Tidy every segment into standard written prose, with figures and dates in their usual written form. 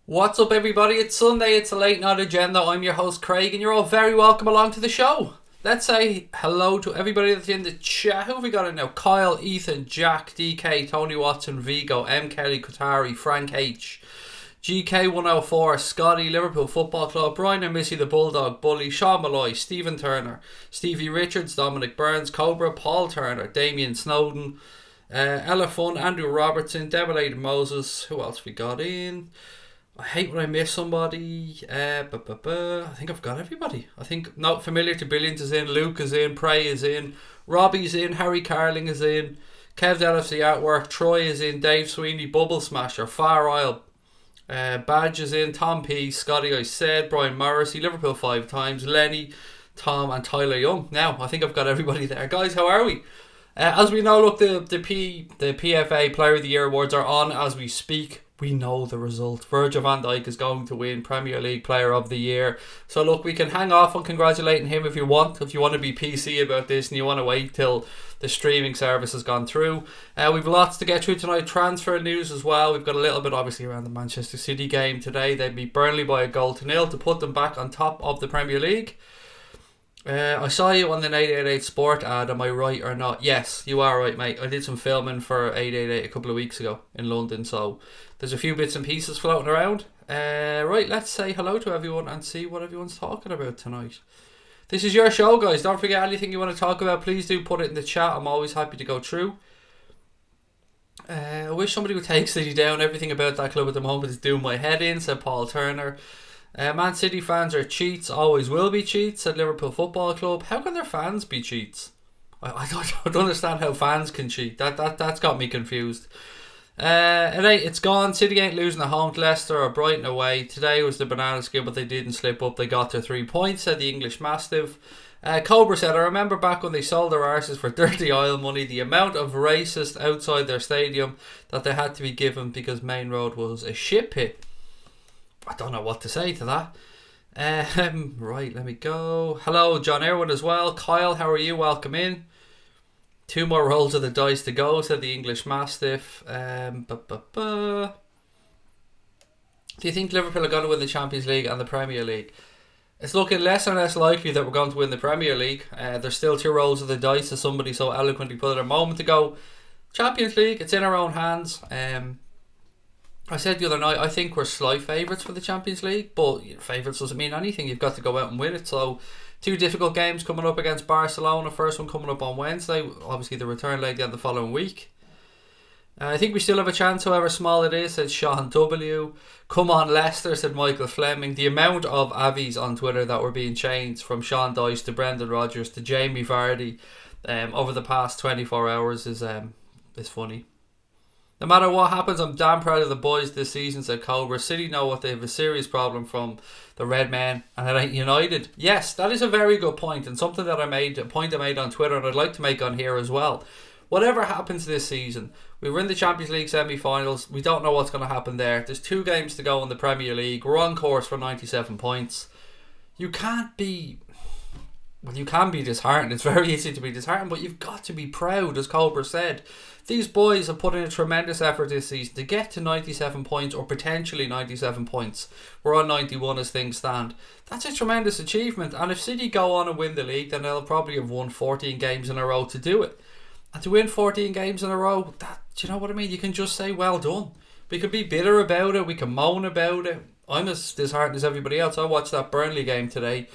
What's up, everybody? It's Sunday, it's a late night agenda. I'm your host Craig and you're all very welcome along to the show. Let's say hello to everybody that's in the chat. Who have we got in now? Kyle, Ethan, Jack, DK, Tony Watson, Vigo, M. Kelly, Qatari, Frank H, GK104, Scotty, Liverpool Football Club, Brian and Missy the Bulldog, Bully, Sean Malloy, Stephen Turner, Stevie Richards, Dominic Burns, Cobra, Paul Turner, Damien Snowden, Ella Fun, Andrew Robertson, Devil Moses. Who else we got in? I hate when I miss somebody. I think I've got everybody. I think not familiar to Billions is in, Luke is in, Prey is in, Robbie's in, Harry Carling is in, Kev LFC Artwork, Troy is in, Dave Sweeney, Bubble Smasher, Far Isle, Badge is in, Tom P, Scotty I said, Brian Morrissey, Liverpool 5 times, Lenny, Tom and Tyler Young. Now I think I've got everybody there. Guys, how are we? As we know, look, the PFA Player of the Year awards are on as we speak. We know the result. Virgil van Dijk is going to win Premier League Player of the Year. So look, we can hang off on congratulating him if you want. If you want to be PC about this and you want to wait till the streaming service has gone through. We've lots to get through tonight. Transfer news as well. We've got a little bit obviously around the Manchester City game today. They beat Burnley by 1-0 to put them back on top of the Premier League. I saw you on the 888 Sport ad. Am I right or not? Yes, you are right, mate. I did some filming for 888 a couple of weeks ago in London, so there's a few bits and pieces floating around. Right, let's say hello to everyone and see what everyone's talking about tonight. This is your show, guys. Don't forget, anything you want to talk about, please do put it in the chat. I'm always happy to go through. I wish somebody would take City down. Everything about that club at the moment is doing my head in, said Paul Turner. Man City fans are cheats, always will be cheats, said Liverpool Football Club. How can their fans be cheats? I don't understand how fans can cheat. That's got me confused. It's gone. City ain't losing at home to Leicester or Brighton away. Today was the banana skin, but they didn't slip up. They got their 3 points, said the English Mastiff. Cobra said, I remember back when they sold their arses for dirty oil money, the amount of racist outside their stadium that they had to be given because Main Road was a shit pit. I don't know what to say to that. Right, let me go. Hello, John Irwin as well. Kyle, how are you? Welcome in. 2 more rolls of the dice to go, said the English Mastiff. Do you think Liverpool are going to win the Champions League and the Premier League? It's looking less and less likely that we're going to win the Premier League. There's still 2 rolls of the dice, as somebody so eloquently put it a moment ago. Champions League, it's in our own hands. I said the other night, I think we're slight favourites for the Champions League, but favourites doesn't mean anything. You've got to go out and win it. So 2 difficult games coming up against Barcelona. First one coming up on Wednesday. Obviously the return leg then the following week. I think we still have a chance, however small it is, said Sean W. Come on Leicester, said Michael Fleming. The amount of Avies on Twitter that were being changed from Sean Dyche to Brendan Rodgers to Jamie Vardy over the past 24 hours is funny. No matter what happens, I'm damn proud of the boys this season, said Cobra. City know what they have a serious problem from the red men, and it ain't United. Yes, that is a very good point, and something that a point I made on Twitter, and I'd like to make on here as well. Whatever happens this season, we were in the Champions League semi-finals. We don't know what's going to happen there. There's 2 games to go in the Premier League. We're on course for 97 points. You can't be... Well, you can be disheartened. It's very easy to be disheartened, but you've got to be proud, as Cobra said. These boys have put in a tremendous effort this season to get to 97 points or potentially 97 points. We're on 91 as things stand. That's a tremendous achievement, and if City go on and win the league, then they'll probably have won 14 games in a row to do it. And to win 14 games in a row, do you know what I mean? You can just say well done. We could be bitter about it, we can moan about it. I'm as disheartened as everybody else. I watched that Burnley game today.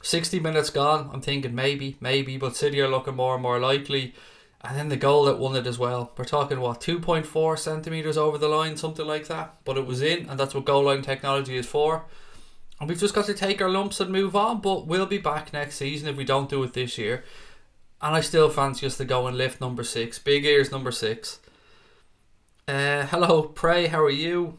60 minutes gone, I'm thinking maybe, but City are looking more and more likely. And then the goal that won it as well. We're talking, 2.4 centimetres over the line, something like that. But it was in, and that's what goal line technology is for. And we've just got to take our lumps and move on. But we'll be back next season if we don't do it this year. And I still fancy us to go and lift number 6. Big ears number 6. Hello, Prey, how are you?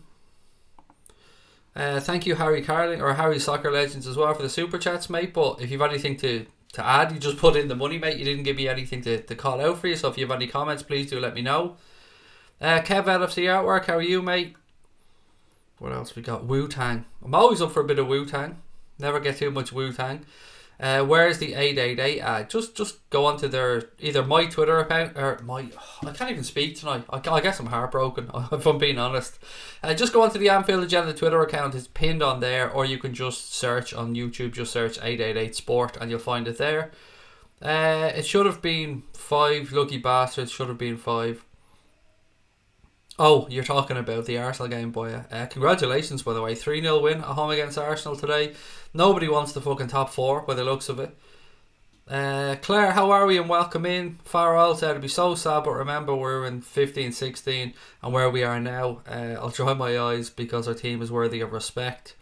Thank you, Harry Carling, or Harry Soccer Legends as well, for the super chats, mate. But if you've anything to add, you just put in the money, mate. You didn't give me anything to call out for you, so if you have any comments, please do let me know. Kev LFC Artwork, how are you, mate? What else we got? Wu-Tang. I'm always up for a bit of Wu-Tang. Never get too much Wu-Tang. Where's the 888 ad? Just go onto their either my Twitter account or my. I can't even speak tonight. I guess I'm heartbroken if I'm being honest. Just go onto the Anfield Agenda Twitter account. It's pinned on there, or you can just search on YouTube. Just search 888 Sport and you'll find it there. It should have been 5. Lucky bastards. Should have been 5. Oh, you're talking about the Arsenal game, boy. Congratulations, by the way. 3-0 win at home against Arsenal today. Nobody wants the fucking top 4 by the looks of it. Claire, how are we? And welcome in. Farrell said it'd be so sad, but remember we're in 15-16 and where we are now. I'll dry my eyes because our team is worthy of respect.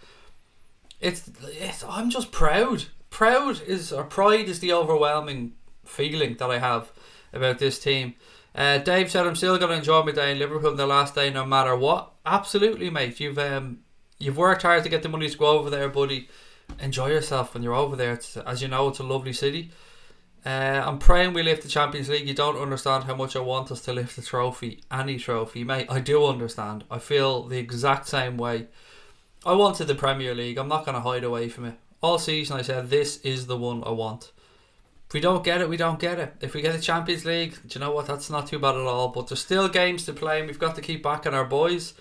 I'm just proud. Pride is the overwhelming feeling that I have about this team. Dave said I'm still going to enjoy my day in Liverpool on the last day no matter what. Absolutely, mate. You've worked hard to get the money to go over there, buddy. Enjoy yourself when you're over there. As you know, it's a lovely city. I'm praying we lift the Champions League. You don't understand how much I want us to lift the trophy. Any trophy, mate. I do understand. I feel the exact same way. I wanted the Premier League. I'm not going to hide away from it. All season I said this is the one I want. If we don't get it, we don't get it. If we get the Champions League, do you know what? That's not too bad at all. But there's still games to play and we've got to keep backing our boys.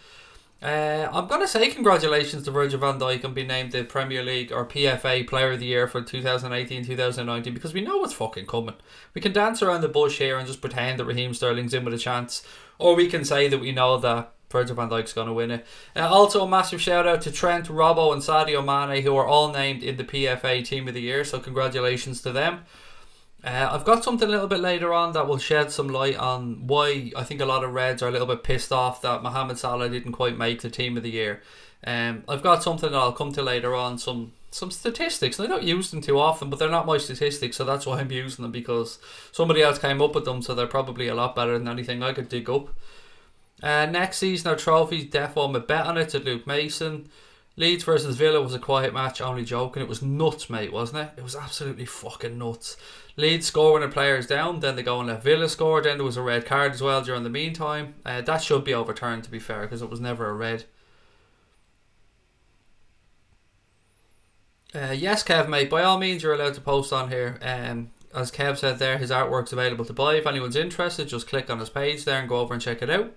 I'm going to say congratulations to Virgil van Dijk on being named the Premier League or PFA Player of the Year for 2018-2019 because we know what's fucking coming. We can dance around the bush here and just pretend that Raheem Sterling's in with a chance. Or we can say that we know that Virgil van Dijk's going to win it. Also a massive shout out to Trent, Robbo and Sadio Mane, who are all named in the PFA Team of the Year, so congratulations to them. I've got something a little bit later on that will shed some light on why I think a lot of Reds are a little bit pissed off that Mohamed Salah didn't quite make the Team of the Year. I've got something that I'll come to later on, some statistics. I don't use them too often, but they're not my statistics, so that's why I'm using them, because somebody else came up with them, so they're probably a lot better than anything I could dig up. Next season, our trophies, defo I'm a bet on it to Luke Mason. Leeds versus Villa was a quiet match, only joking. It was nuts, mate, wasn't it? It was absolutely fucking nuts. Leeds score when a player's down, then they go and let Villa score, then there was a red card as well during the meantime. That should be overturned, to be fair, because it was never a red. Yes, Kev, mate, by all means you're allowed to post on here. As Kev said there, his artwork's available to buy. If anyone's interested, just click on his page there and go over and check it out.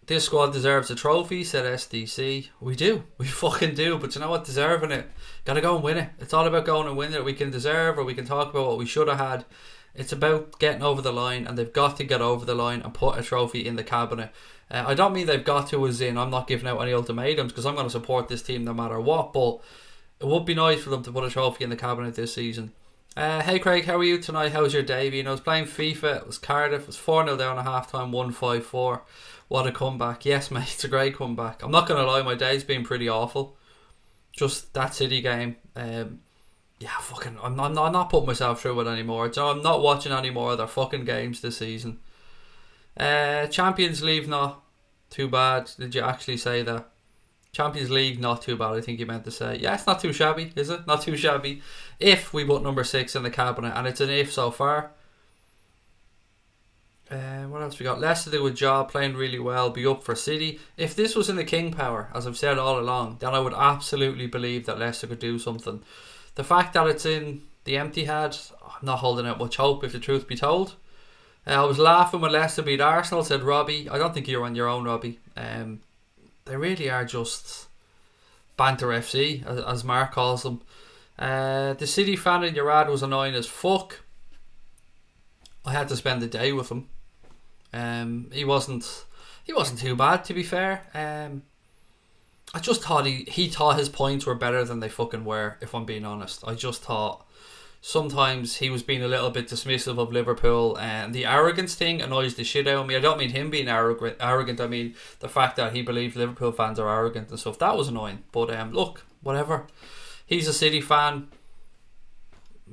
This squad deserves a trophy, said SDC. We do. We fucking do. But you know what? Deserving it. Gotta go and win it. It's all about going and winning it. We can deserve or we can talk about what we should have had. It's about getting over the line, and they've got to get over the line and put a trophy in the cabinet. I don't mean they've got to as in I'm not giving out any ultimatums, because I'm going to support this team no matter what, but it would be nice for them to put a trophy in the cabinet this season. Hey Craig, how are you tonight? How's your day been? I was playing FIFA. It was Cardiff. It was 4-0 down at half time, 1-5-4. What a comeback. Yes, mate, it's a great comeback. I'm not going to lie, my day's been pretty awful. Just that City game. Yeah, fucking, I'm not putting myself through it anymore. So I'm not watching any more of their fucking games this season. Champions League, not too bad. Did you actually say that? Champions League, not too bad, I think you meant to say. Yeah, it's not too shabby, is it? Not too shabby. If we put number 6 in the cabinet, and it's an if so far. What else we got? Leicester do a job, playing really well, be up for City. If this was in the King Power, as I've said all along, then I would absolutely believe that Leicester could do something. The fact that it's in the Etihad, I'm not holding out much hope, if the truth be told. I was laughing when Leicester beat Arsenal, said Robbie. I don't think you're on your own, Robbie. They really are just banter FC, as Mark calls them. The City fan in your ad was annoying as fuck. I had to spend the day with him. He wasn't too bad, to be fair. I just thought he thought his points were better than they fucking were, if I'm being honest. I just thought sometimes he was being a little bit dismissive of Liverpool, and the arrogance thing annoys the shit out of me. I don't mean him being arrogant. I mean the fact that he believes Liverpool fans are arrogant and stuff. That was annoying. But look, whatever. He's a City fan.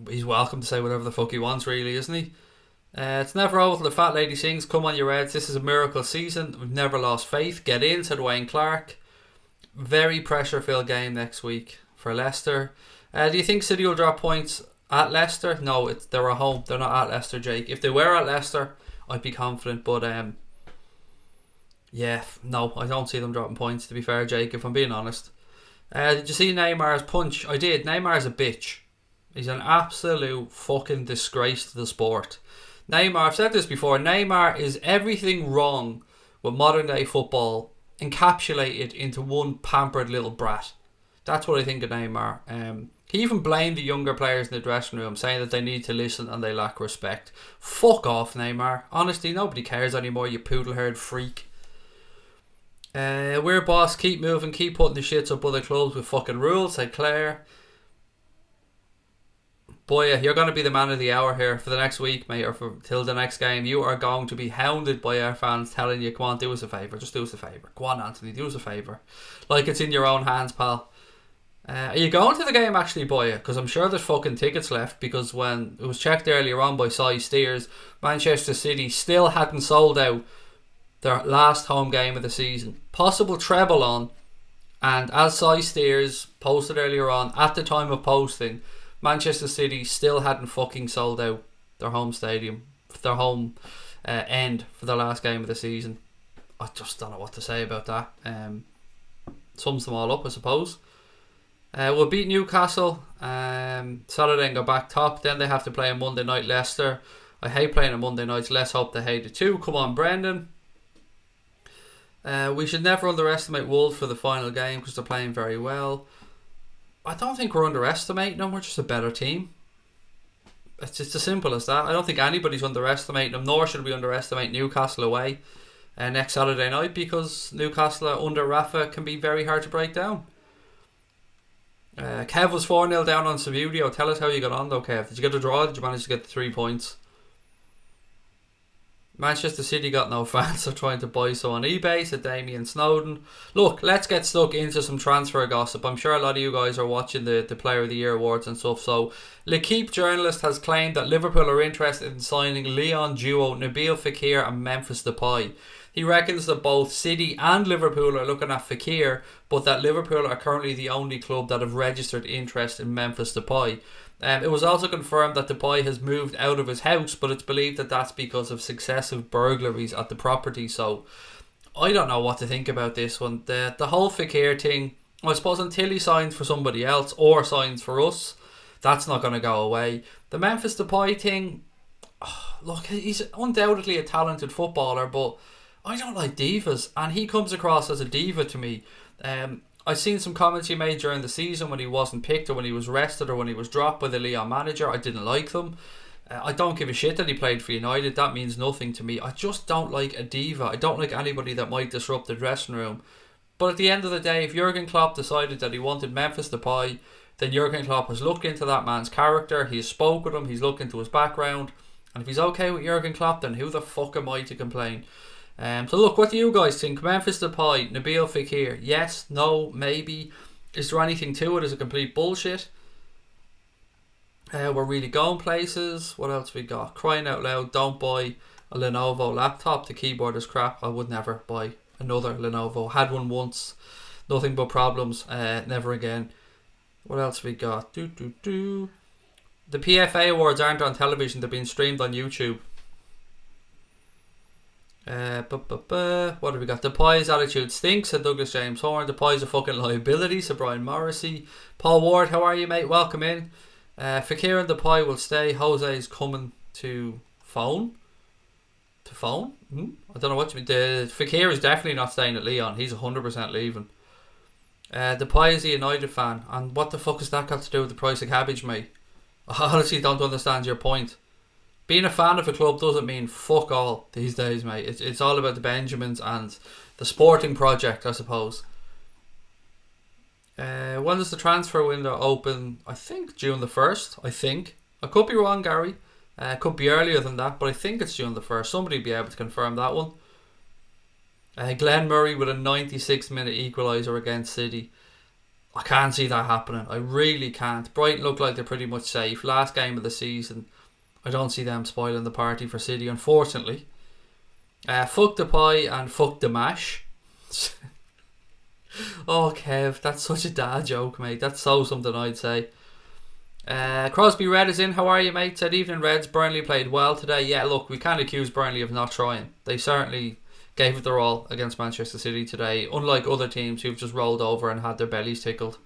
He's welcome to say whatever the fuck he wants, really, isn't he? It's never over till the fat lady sings. Come on, you Reds. This is a miracle season. We've never lost faith. Get in, said Wayne Clark. Very pressure-filled game next week for Leicester. Do you think City will drop points at Leicester? No, they're at home. They're not at Leicester, Jake. If they were at Leicester, I'd be confident. But yeah, no, I don't see them dropping points, to be fair, Jake, if I'm being honest. Did you see Neymar's punch? I did. Neymar's a bitch. He's an absolute fucking disgrace to the sport. Neymar, I've said this before, Neymar is everything wrong with modern day football encapsulated into one pampered little brat. That's what I think of Neymar. He even blamed the younger players in the dressing room, saying that they need to listen and they lack respect. Fuck off, Neymar. Honestly, nobody cares anymore, you poodle-haired freak. We're boss, keep moving, keep putting the shits up other clubs with fucking rules, said Claire. Boy, you're going to be the man of the hour here for the next week, mate, or for till the next game. You are going to be hounded by our fans telling you, come on, do us a favour, just do us a favour. Go on, Anthony, do us a favour. Like it's in your own hands, pal. Are you going to the game actually, boy? Because I'm sure there's fucking tickets left, because when it was checked earlier on by Si Steers, Manchester City still hadn't sold out their last home game of the season. Possible treble on, and as Si Steers posted earlier on, at the time of posting, Manchester City still hadn't fucking sold out their home stadium, their home end for the last game of the season. I just don't know what to say about that. Sums them all up, I suppose. We'll beat Newcastle Saturday and go back top. Then they have to play on Monday night Leicester. I hate playing on Monday nights. Let's hope they hate it too. Come on, Brendan. We should never underestimate Wolves for the final game because they're playing very well. I don't think we're underestimating them. We're just a better team. It's just as simple as that. I don't think anybody's underestimating them, nor should we underestimate Newcastle away next Saturday night, because Newcastle under Rafa can be very hard to break down. Kev was 4-0 down on Sevilla. Tell us how you got on though, Kev. Did you get a draw? Did you manage to get the 3 points? Manchester City got no fans. They're trying to buy some on eBay, said Damien Snowden. Look, let's get stuck into some transfer gossip. I'm sure a lot of you guys are watching the Player of the Year awards and stuff. So, L'Equipe journalist has claimed that Liverpool are interested in signing LYON duo Nabil Fekir and Memphis Depay. He reckons that both City and Liverpool are looking at Fekir, but that Liverpool are currently the only club that have registered interest in Memphis Depay. It was also confirmed that Depay has moved out of his house, but it's believed that that's because of successive burglaries at the property. So I don't know what to think about this one. The whole Fekir thing, I suppose until he signs for somebody else or signs for us, that's not going to go away. The Memphis Depay thing, look, he's undoubtedly a talented footballer, but I don't like divas, and he comes across as a diva to me. I've seen some comments he made during the season when he wasn't picked, or when he was rested, or when he was dropped by the Lyon manager. I didn't like them. I don't give a shit that he played for United. That means nothing to me. I just don't like a diva. I don't like anybody that might disrupt the dressing room. But at the end of the day, if Jurgen Klopp decided that he wanted Memphis Depay, then Jurgen Klopp has looked into that man's character. He's spoke with him. He's looked into his background. And if he's okay with Jurgen Klopp, then who the fuck am I to complain? So look, what do you guys think? Memphis Depay, Nabil Fekir, yes, no, maybe. Is there anything to it? Is it complete bullshit? We're really going places. What else we got? Crying out loud, don't buy a Lenovo laptop. The keyboard is crap. I would never buy another Lenovo. Had one once, nothing but problems. Never again. What else we got? The PFA awards aren't on television. They're being streamed on YouTube. What have we got? Depay's attitude stinks, said Douglas James Horn. Depay's a fucking liability, said Brian Morrissey. Paul Ward, how are you, mate? Welcome in. Fekir and Depay will stay. Jose's coming to phone. To phone? I don't know what you mean. Fekir is definitely not staying at Lyon. He's 100% leaving. Depay is a United fan, and what the fuck has that got to do with the price of cabbage, mate? I honestly don't understand your point. Being a fan of a club doesn't mean fuck all these days, mate. It's all about the Benjamins and the sporting project, I suppose. When does the transfer window open? I think June the 1st. I think. I could be wrong, Gary. Could be earlier than that, but I think it's June the 1st. Somebody will be able to confirm that one. Glenn Murray with a 96-minute equaliser against City. I can't see that happening. I really can't. Brighton look like they're pretty much safe. Last game of the season. I don't see them spoiling the party for City, unfortunately. Fuck Depay and fuck the mash. Oh, Kev, that's such a dad joke, mate. That's so something I'd say. Crosby Red is in. How are you, mate? Said evening, Reds. Burnley played well today. Yeah, look, we can't accuse Burnley of not trying. They certainly gave it their all against Manchester City today, unlike other teams who've just rolled over and had their bellies tickled.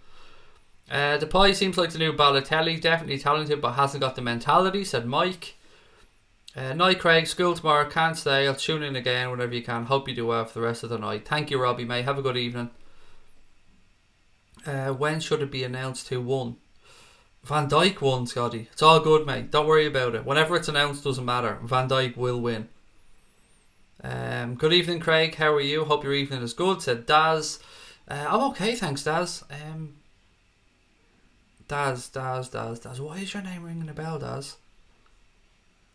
Depay seems like the new Balotelli, definitely talented but hasn't got the mentality, said Mike. Night Craig, school tomorrow, can't stay, I'll tune in again whenever you can, hope you do well for the rest of the night. Thank you Robbie mate, have a good evening. When should it be announced who won? Van Dijk won, Scotty. It's all good mate, don't worry about it. Whenever it's announced doesn't matter, Van Dijk will win. Good evening Craig, how are you? Hope your evening is good, said Daz. I'm okay, thanks Daz. Daz. Why is your name ringing a bell, Daz?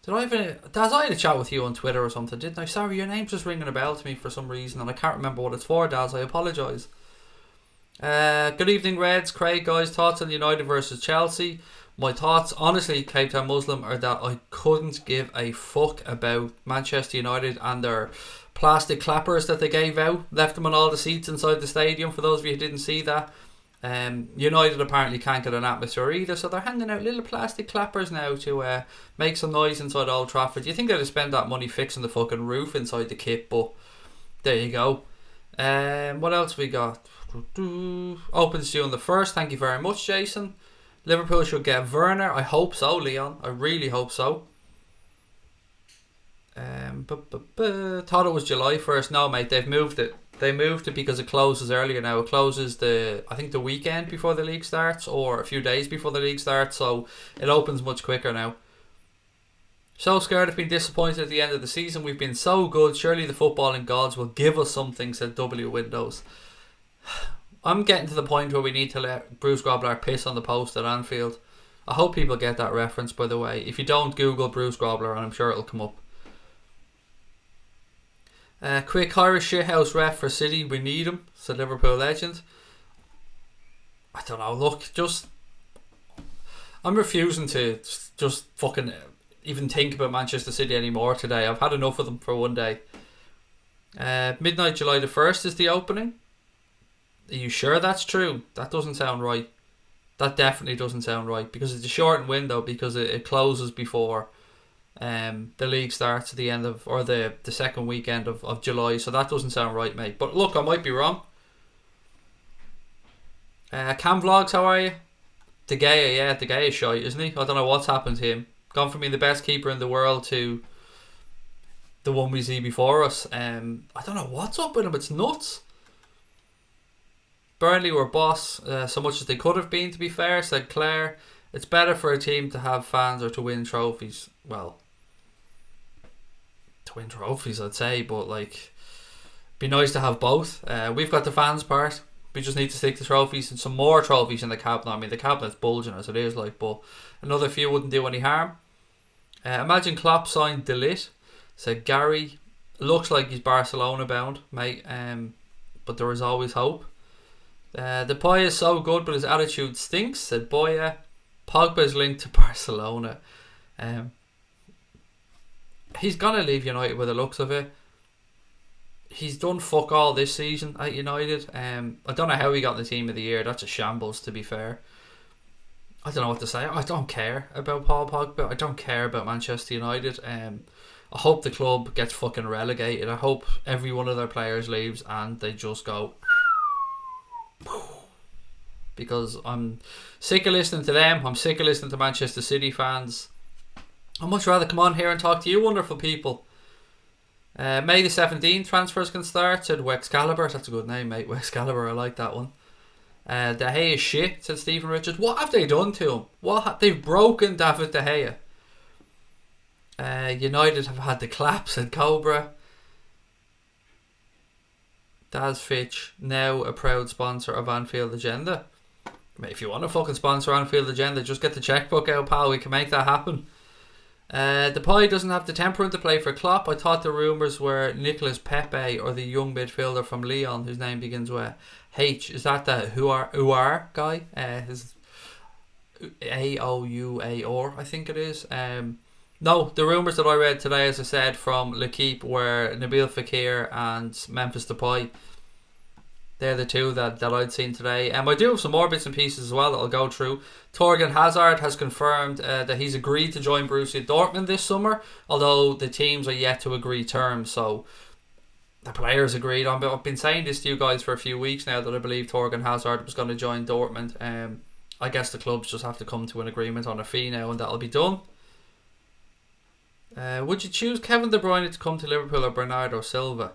Daz, I had a chat with you on Twitter or something, didn't I? Sorry, your name's just ringing a bell to me for some reason and I can't remember what it's for, Daz. I apologise. Good evening, Reds. Craig, guys, thoughts on United versus Chelsea? My thoughts, honestly, Cape Town Muslim, are that I couldn't give a fuck about Manchester United and their plastic clappers that they gave out. Left them on all the seats inside the stadium, for those of you who didn't see that. United apparently can't get an atmosphere either, so they're handing out little plastic clappers now to make some noise inside Old Trafford. You think they'd spend that money fixing the fucking roof inside the kit, but there you go. What else we got? Opens due on the 1st. Thank you very much, Jason. Liverpool should get Werner. I hope so, Leon. I really hope so. Thought it was July 1st. No, mate, they've moved it. They moved it because it closes earlier now. It closes I think the weekend before the league starts, or a few days before the league starts, so it opens much quicker now. So scared, I've been disappointed at the end of the season. We've been so good. Surely the footballing gods will give us something, said W Windows. I'm getting to the point where we need to let Bruce Grobbelaar piss on the post at Anfield. I hope people get that reference, by the way. If you don't, Google Bruce Grobbelaar and I'm sure it'll come up. Quick Irish shithouse ref for City. We need him, said Liverpool legend. I don't know, look, I'm refusing to just fucking even think about Manchester City anymore today. I've had enough of them for one day. Midnight July the 1st is the opening. Are you sure that's true? That doesn't sound right. That definitely doesn't sound right, because it's a shortened window, because it closes before the league starts at the end of, or the second weekend of July, so that doesn't sound right, mate. But look, I might be wrong. Cam Vlogs, how are you? De Gea is shy, isn't he? I don't know what's happened to him. Gone from being the best keeper in the world to the one we see before us. I don't know what's up with him, it's nuts. Burnley were boss, so much as they could have been, to be fair, said Claire. It's better for a team to have fans or to win trophies. Well, to win trophies, I'd say, but like, be nice to have both. We've got the fans part. We just need to stick to trophies and some more trophies in the cabinet. I mean, the cabinet's bulging as it is, like, but another few wouldn't do any harm. Imagine Klopp signed De Ligt, said Gary. Looks like he's Barcelona bound, mate. But there is always hope. The Depay is so good, but his attitude stinks, said Boya. Pogba is linked to Barcelona. He's gonna leave United with the looks of it. He's done fuck all this season at United. I don't know how he got the team of the year. That's a shambles, to be fair. I don't know what to say. I don't care about Paul Pogba. I don't care about Manchester United. I hope the club gets fucking relegated. I hope every one of their players leaves and they just go, because I'm sick of listening to them. I'm sick of listening to Manchester City fans. I'd much rather come on here and talk to you wonderful people. May the 17th transfers can start, said Wexcalibur. That's a good name, mate. Wexcalibur, I like that one. De Gea is shit, said Stephen Richards. What have they done to him? They've broken David De Gea. United have had the clap, said Cobra. Daz Fitch, now a proud sponsor of Anfield Agenda. If you want to fucking sponsor Anfield Agenda, just get the checkbook out, pal. We can make that happen. Depay doesn't have the temperament to play for Klopp. I thought the rumours were Nicolas Pepe or the young midfielder from Lyon, whose name begins with H. Is that the Uar guy? His Aouar, I think it is. No, the rumours that I read today, as I said, from L'Equipe were Nabil Fekir and Memphis Depay. They're the two that I'd seen today. I do have some more bits and pieces as well that I'll go through. Torgan Hazard has confirmed that he's agreed to join Borussia Dortmund this summer, although the teams are yet to agree terms. So the players agreed on. But I've been saying this to you guys for a few weeks now that I believe Thorgan Hazard was going to join Dortmund. I guess the clubs just have to come to an agreement on a fee now, and that'll be done. Would you choose Kevin De Bruyne to come to Liverpool or Bernardo Silva?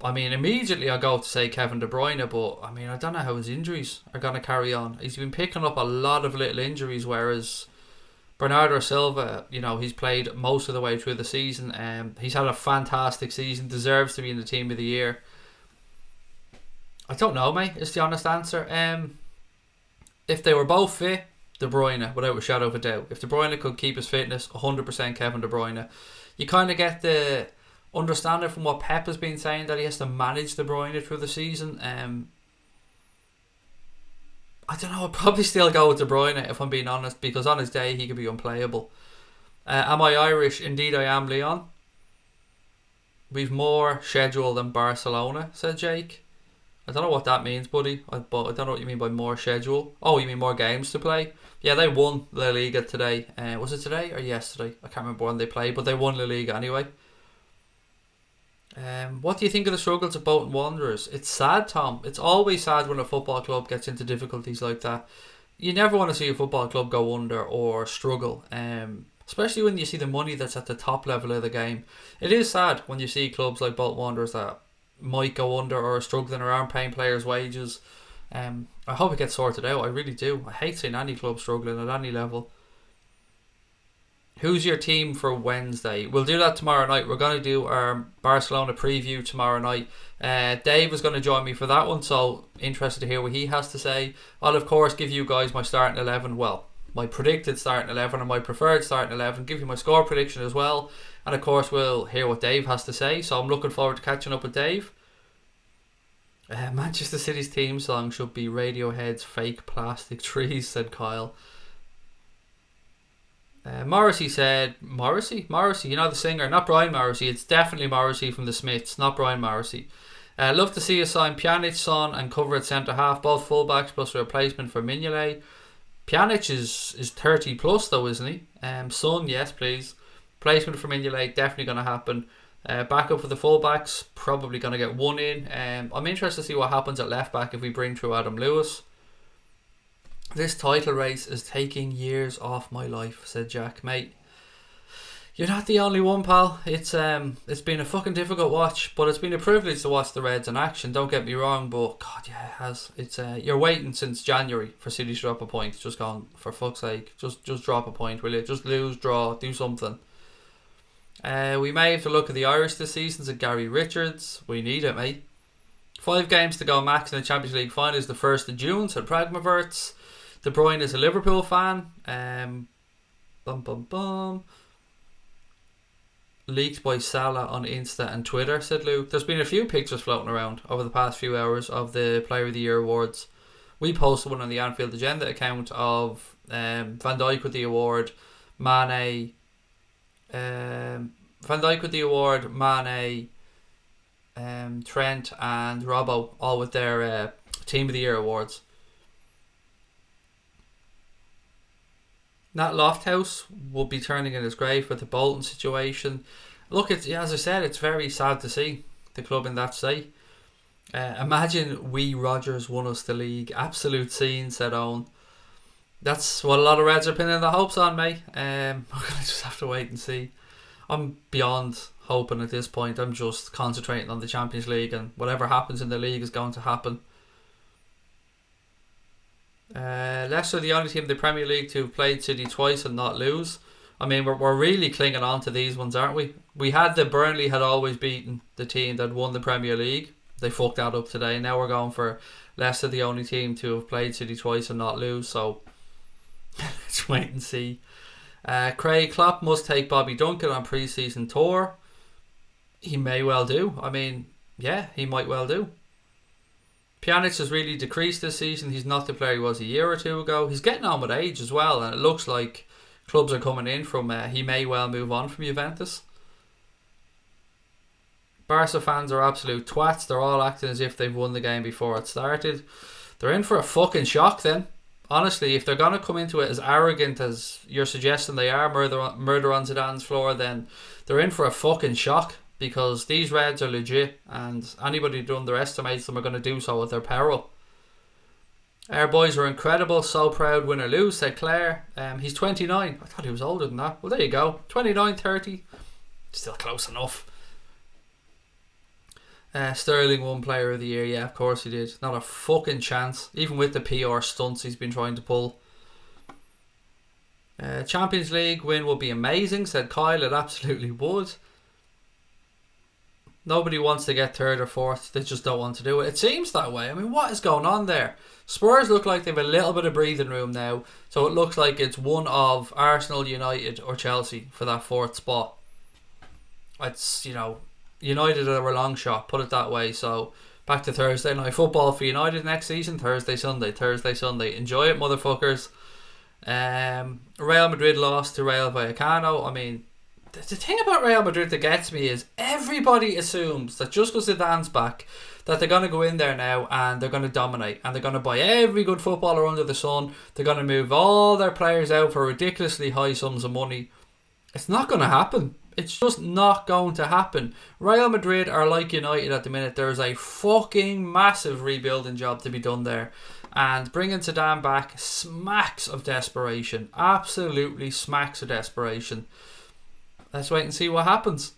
I mean, immediately I go to say Kevin De Bruyne, but I mean, I don't know how his injuries are going to carry on. He's been picking up a lot of little injuries, whereas Bernardo Silva, you know, he's played most of the way through the season. He's had a fantastic season, deserves to be in the team of the year. I don't know, mate, is the honest answer. If they were both fit, De Bruyne, without a shadow of a doubt. If De Bruyne could keep his fitness, 100% Kevin De Bruyne. You kind of get the understanding from what Pep has been saying that he has to manage De Bruyne through the season. I don't know, I'd probably still go with De Bruyne if I'm being honest, because on his day he could be unplayable. Am I Irish? Indeed I am, Leon. We've more schedule than Barcelona, said Jake. I don't know what that means, buddy. But I don't know what you mean by more schedule. Oh, you mean more games to play? Yeah, they won La Liga today. Was it today or yesterday? I can't remember when they played, but they won La Liga anyway. What do you think of the struggles of Bolton Wanderers? It's sad, Tom. It's always sad when a football club gets into difficulties like that. You never want to see a football club go under or struggle. Especially when you see the money that's at the top level of the game. It is sad when you see clubs like Bolton Wanderers that might go under or are struggling or aren't paying players' wages. I hope it gets sorted out. I really do. I hate seeing any club struggling at any level. Who's your team for Wednesday? We'll do that tomorrow night. We're going to do our Barcelona preview tomorrow night. Dave is going to join me for that one, so interested to hear what he has to say. I'll of course give you guys my starting 11. Well, my predicted starting 11 and my preferred starting 11. Give you my score prediction as well. And of course we'll hear what Dave has to say. So I'm looking forward to catching up with Dave. Manchester City's theme song should be Radiohead's Fake Plastic Trees, said Kyle. Morrissey said, Morrissey, you know the singer, not Brian Morrissey. It's definitely Morrissey from the Smiths, not Brian Morrissey. Love to see us sign Pjanic, Son and cover at centre half, both fullbacks plus a replacement for Mignolet. Pjanic is 30 plus though, isn't he? Son, yes please. Placement for Mignolet, definitely going to happen. Backup for the fullbacks, probably going to get one in. I'm interested to see what happens at left back if we bring through Adam Lewis. This title race is taking years off my life, said Jack. Mate, you're not the only one, pal. It's been a fucking difficult watch, but it's been a privilege to watch the Reds in action, don't get me wrong, but God, yeah, it has. It's you're waiting since January for City to drop a point. Just gone, for fuck's sake, just drop a point, will you? Just lose, draw, do something. We may have to look at the Irish this season, said Gary Richards. We need it, mate. 5 games to go max in the Champions League final is the 1st of June, said Pragmaverts. De Bruyne is a Liverpool fan. Leaked by Salah on Insta and Twitter, said Luke. There's been a few pictures floating around over the past few hours of the Player of the Year awards. We posted one on the Anfield Agenda account of Van Dijk with the award, Mane, Van Dijk with the award, Mane, Trent and Robbo, all with their Team of the Year awards. Nat Lofthouse will be turning in his grave with the Bolton situation. Look, it's, as I said, it's very sad to see the club in that state. Imagine we Rodgers won us the league. Absolute scene, said Owen. That's what a lot of Reds are pinning their hopes on, mate. We're going to just have to wait and see. I'm beyond hoping at this point. I'm just concentrating on the Champions League, and whatever happens in the league is going to happen. Leicester are the only team in the Premier League to have played City twice and not lose. I mean, we're really clinging on to these ones, aren't we? We had the Burnley had always beaten the team that won the Premier League. They fucked that up today. Now we're going for Leicester, the only team to have played City twice and not lose. So let's wait and see. Craig Klopp must take Bobby Duncan on pre-season tour. He may well do. I mean, yeah, he might well do. Pjanic has really decreased this season. He's not the player he was a year or two ago. He's getting on with age as well, and it looks like clubs are coming in from he may well move on from Juventus. Barca fans are absolute twats. They're all acting as if they've won the game before it started. They're in for a fucking shock then. Honestly, if they're going to come into it as arrogant as you're suggesting they are, murder on Zidane's floor, then they're in for a fucking shock. because these Reds are legit, and anybody who underestimates them are going to do so at their peril. Our boys are incredible, so proud, win or lose, said Claire. He's 29. I thought he was older than that. Well, there you go. 29, 30. Still close enough. Sterling won Player of the Year. Yeah, of course he did. Not a fucking chance. Even with the PR stunts he's been trying to pull. Champions League win would be amazing, said Kyle. It absolutely would. Nobody wants to get third or fourth. They just don't want to do it. It seems that way. I mean, what is going on there? Spurs look like they have a little bit of breathing room now. So it looks like it's one of Arsenal, United or Chelsea for that fourth spot. It's, United are a long shot, put it that way. So back to Thursday night football for United next season. Thursday, Sunday. Enjoy it, motherfuckers. Real Madrid lost to Rayo Vallecano. I mean, the thing about Real Madrid that gets me is everybody assumes that just because Zidane's back, that they're going to go in there now and they're going to dominate and they're going to buy every good footballer under the sun. They're going to move all their players out for ridiculously high sums of money. It's not going to happen. It's just not going to happen. Real Madrid are like United at the minute. There's a fucking massive rebuilding job to be done there. And bringing Zidane back smacks of desperation. Absolutely smacks of desperation. Let's wait and see what happens.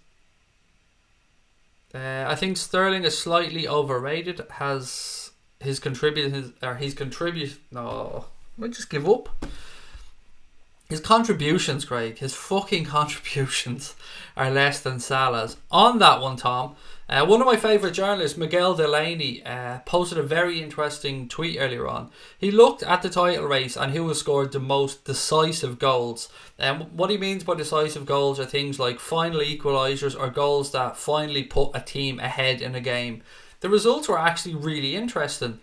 I think Sterling is slightly overrated. Has his contributed? No, I just give up. His contributions, Craig. His fucking contributions are less than Salah's. On that one, Tom. One of my favourite journalists, Miguel Delaney, posted a very interesting tweet earlier on. He looked at the title race and who has scored the most decisive goals. What he means by decisive goals are things like final equalisers or goals that finally put a team ahead in a game. The results were actually really interesting.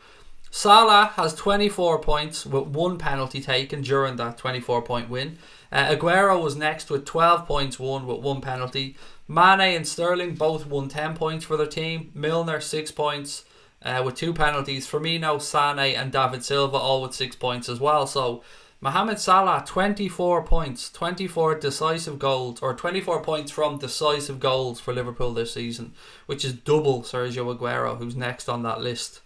Salah has 24 points with one penalty taken during that 24-point win. Aguero was next with 12 points won with one penalty. Mane and Sterling both won 10 points for their team. Milner 6 points with 2 penalties. Firmino, Sané and David Silva all with 6 points as well. So Mohamed Salah 24 points, 24 decisive goals, or 24 points from decisive goals for Liverpool this season, which is double Sergio Aguero, who's next on that list.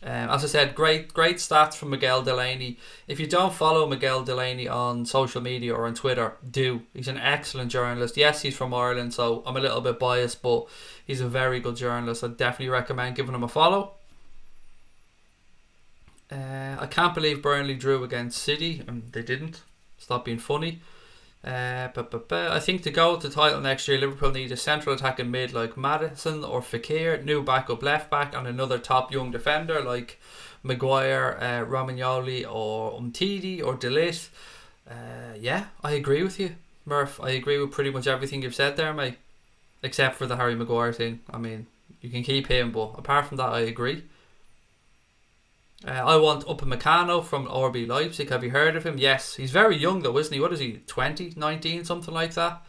As I said, great stats from Miguel Delaney. If you don't follow Miguel Delaney on social media or on Twitter, do. He's an excellent journalist. Yes, he's from Ireland, so I'm a little bit biased, but he's a very good journalist. I'd definitely recommend giving him a follow. I can't believe Burnley drew against City, and they didn't. Stop being funny. I think to go to the title next year, Liverpool need a central attacking mid like Maddison or Fekir, new backup left back, and another top young defender like Maguire, Romagnoli or Umtiti or De Ligt. Yeah, I agree with you, Murph. I agree with pretty much everything you've said there, mate. Except for the Harry Maguire thing. I mean, you can keep him, but apart from that, I agree. I want Upamecano from RB Leipzig. Have you heard of him? Yes. He's very young though, isn't he? What is he? 20? 19? Something like that?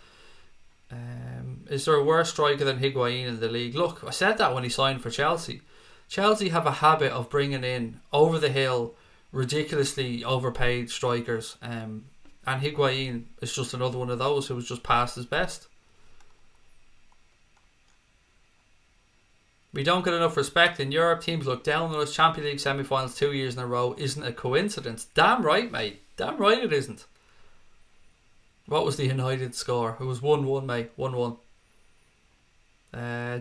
Is there a worse striker than Higuain in the league? Look, I said that when he signed for Chelsea. Chelsea have a habit of bringing in over the hill, ridiculously overpaid strikers. And Higuain is just another one of those who was just past his best. We don't get enough respect in Europe. Teams look down on us. Champions League semi-finals 2 years in a row isn't a coincidence. Damn right, mate. Damn right it isn't. What was the United score? It was 1-1, mate. 1-1.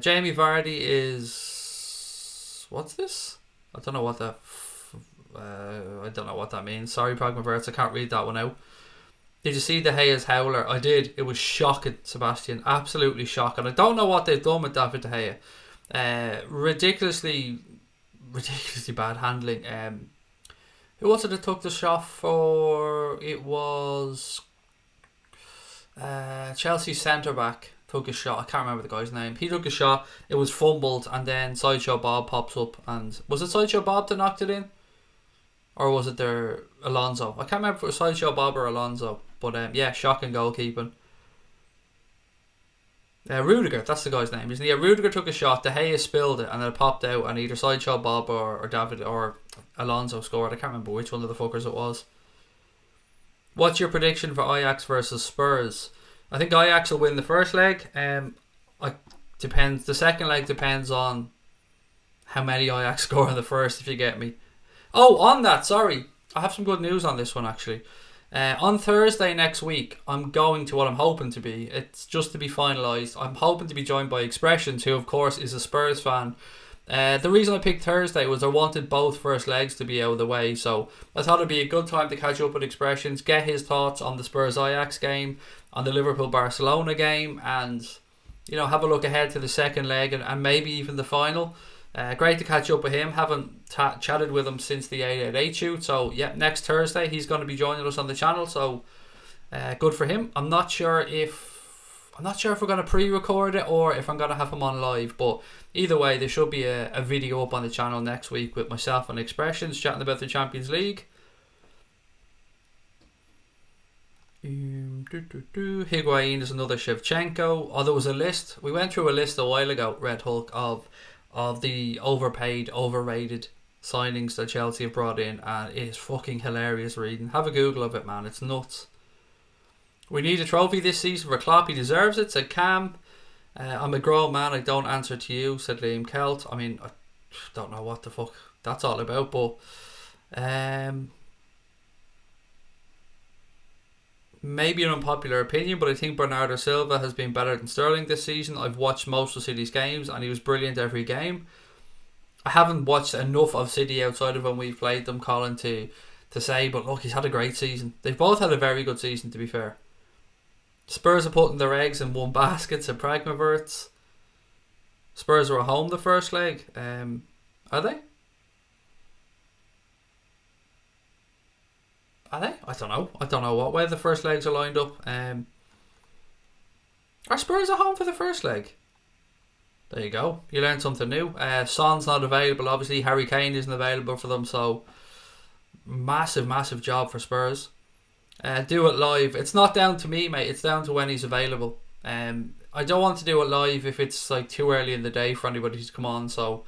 Jamie Vardy is... What's this? I don't know what that... I don't know what that means. Sorry, Pragmaverts. I can't read that one out. Did you see De Gea's howler? I did. It was shocking, Sebastian. Absolutely shocking. I don't know what they've done with David De Gea. Ridiculously bad handling. Who was it that took the shot for? It was Chelsea centre back took a shot. I can't remember the guy's name. He took a shot. It was fumbled, and then Sideshow Bob pops up. And was it Sideshow Bob that knocked it in, or was it their Alonso? I can't remember if it was Sideshow Bob or Alonso. But yeah, shocking goalkeeping. Rudiger, that's the guy's name, isn't he? Yeah, Rudiger took a shot, De Gea spilled it, and it popped out, and either Sideshow Bob or David or Alonso scored. I can't remember which one of the fuckers it was. What's your prediction for Ajax versus Spurs? I think Ajax will win the first leg. I depends. The second leg depends on how many Ajax score in the first, if you get me. Oh, on that, sorry. I have some good news on this one, actually. On Thursday next week, I'm going to what I'm hoping to be. It's just to be finalised. I'm hoping to be joined by Expressions, who, of course, is a Spurs fan. The reason I picked Thursday was I wanted both first legs to be out of the way. So I thought it'd be a good time to catch up with Expressions, get his thoughts on the Spurs-Ajax game, on the Liverpool-Barcelona game, and have a look ahead to the second leg and maybe even the final. Great to catch up with him. Haven't chatted with him since the 888 shoot. So yeah, next Thursday he's going to be joining us on the channel. So good for him. I'm not sure if we're going to pre-record it or if I'm going to have him on live. But either way, there should be a video up on the channel next week with myself and Expressions chatting about the Champions League. Higuain is another Shevchenko. Oh, there was a list. We went through a list a while ago, Red Hulk, of the overpaid, overrated signings that Chelsea have brought in, and it is fucking hilarious reading. Have a Google of it, man. It's nuts. We need a trophy this season for Klopp. He deserves it, said Cam. I'm a grown man. I don't answer to you, said Liam Kelt. I mean, I don't know what the fuck that's all about, but maybe an unpopular opinion, but I think Bernardo Silva has been better than Sterling this season. I've watched most of City's games and he was brilliant every game. I haven't watched enough of City outside of when we've played them, Colin, to say, but look, he's had a great season. They've both had a very good season, to be fair. Spurs are putting their eggs in one basket, said Pragmaverts. Spurs are at home the first leg. Are they? Are they? I don't know. I don't know what way the first legs are lined up. Are Spurs at home for the first leg? There you go. You learned something new. Son's not available, obviously. Harry Kane isn't available for them, so massive, massive job for Spurs. Do it live. It's not down to me, mate. It's down to when he's available. I don't want to do it live if it's like too early in the day for anybody to come on, so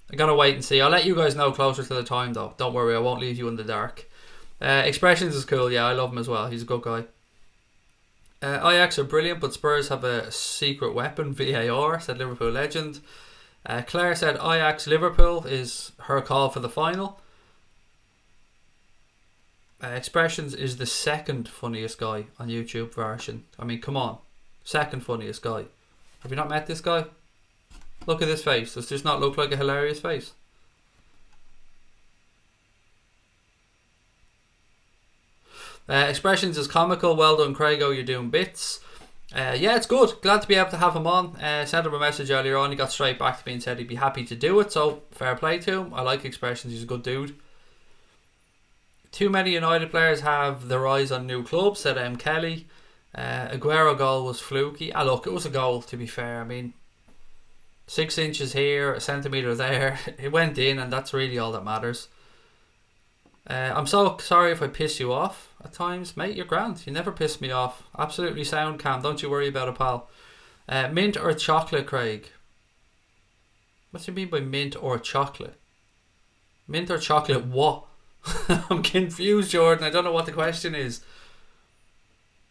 I'm going to wait and see. I'll let you guys know closer to the time, though. Don't worry, I won't leave you in the dark. Expressions is cool, yeah, I love him as well. He's a good guy. Ajax are brilliant, but Spurs have a secret weapon, VAR, said Liverpool legend. Claire said Ajax Liverpool is her call for the final. Expressions is the second funniest guy on YouTube version. I mean, come on. Second funniest guy. Have you not met this guy? Look at this face. Does this not look like a hilarious face? Expressions is comical. Well done, Craigo. You're doing bits. Yeah, it's good. Glad to be able to have him on. Sent him a message earlier on. He got straight back to me and said he'd be happy to do it. So, fair play to him. I like Expressions. He's a good dude. Too many United players have their eyes on new clubs, said M. Kelly. Aguero goal was fluky. Look, it was a goal, to be fair. I mean, 6 inches here, a centimetre there. It went in, and that's really all that matters. I'm so sorry if I piss you off at times. Mate, you're grand. You never piss me off. Absolutely sound, Cam. Don't you worry about it, pal. Mint or chocolate, Craig? What do you mean by mint or chocolate? Mint or chocolate what? I'm confused, Jordan. I don't know what the question is.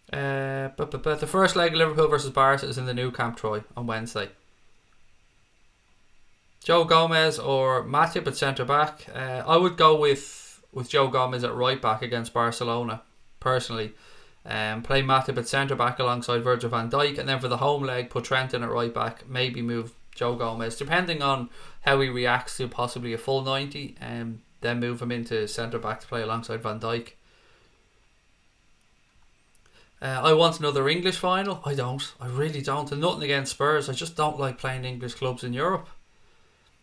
But the first leg of Liverpool versus Barca is in the new Camp Troy on Wednesday. Joe Gomez or Matip at centre back? I would go with Joe Gomez at right back against Barcelona, personally. Play Matip at centre back alongside Virgil van Dijk, and then for the home leg, put Trent in at right back. Maybe move Joe Gomez, depending on how he reacts to possibly a full 90. Then move him into centre back to play alongside Van Dijk. I want another English final. I don't. I really don't. And nothing against Spurs. I just don't like playing English clubs in Europe.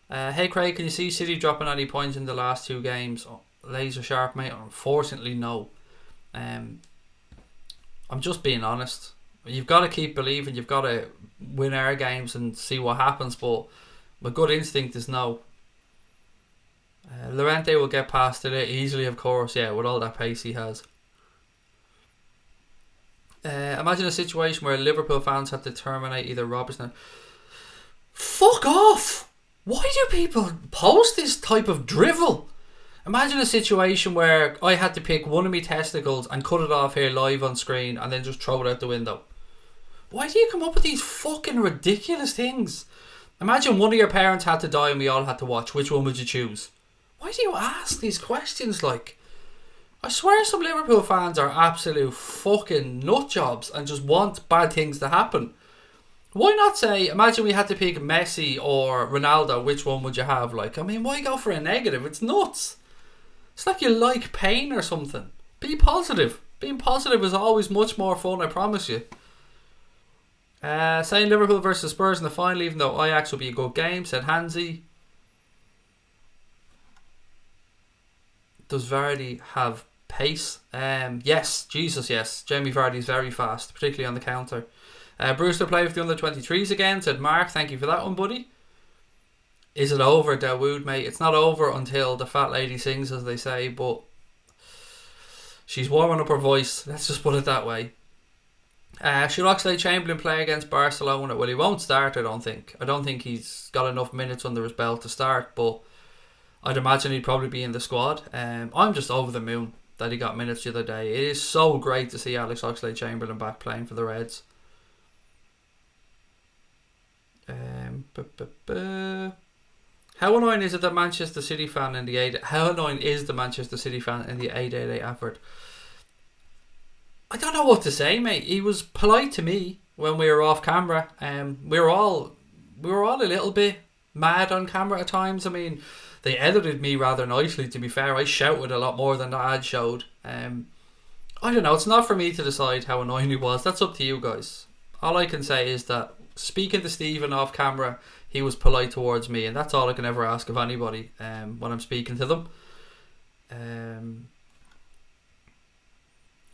Hey Craig, can you see City dropping any points in the last 2 games? Oh, laser sharp, mate. Unfortunately, no. I'm just being honest. You've got to keep believing. You've got to win our games and see what happens. But my gut instinct is no. Llorente will get past it easily, of course, yeah, with all that pace he has. Imagine a situation where Liverpool fans had to terminate either Robertson. Fuck off! Why do people post this type of drivel? Imagine a situation where I had to pick one of my testicles and cut it off here live on screen and then just throw it out the window. Why do you come up with these fucking ridiculous things? Imagine one of your parents had to die and we all had to watch. Which one would you choose? Why do you ask these questions like? I swear some Liverpool fans are absolute fucking nut jobs and just want bad things to happen. Why not say, imagine we had to pick Messi or Ronaldo, which one would you have? Like, I mean, why go for a negative? It's nuts. It's like you like pain or something. Be positive. Being positive is always much more fun, I promise you. Saying Liverpool versus Spurs in the final, even though Ajax will be a good game, said Hansi. Does Vardy have pace? Yes, Jesus, yes. Jamie Vardy's very fast, particularly on the counter. Brewster played with the under-23s again, said Mark. Thank you for that one, buddy. Is it over, Dawood, mate? It's not over until the fat lady sings, as they say, but she's warming up her voice. Let's just put it that way. Should Oxlade-Chamberlain play against Barcelona? Well, he won't start, I don't think. I don't think he's got enough minutes under his belt to start, but I'd imagine he'd probably be in the squad. I'm just over the moon that he got minutes the other day. It is so great to see Alex Oxlade-Chamberlain back playing for the Reds. How annoying is it that Manchester City fan in the 8? How annoying is the Manchester City fan in the 888 advert? I don't know what to say, mate. He was polite to me when we were off camera. We were all a little bit mad on camera at times. I mean, they edited me rather nicely, to be fair. I shouted a lot more than the ad showed. I don't know. It's not for me to decide how annoying he was. That's up to you guys. All I can say is that speaking to Stephen off camera, he was polite towards me, and that's all I can ever ask of anybody when I'm speaking to them.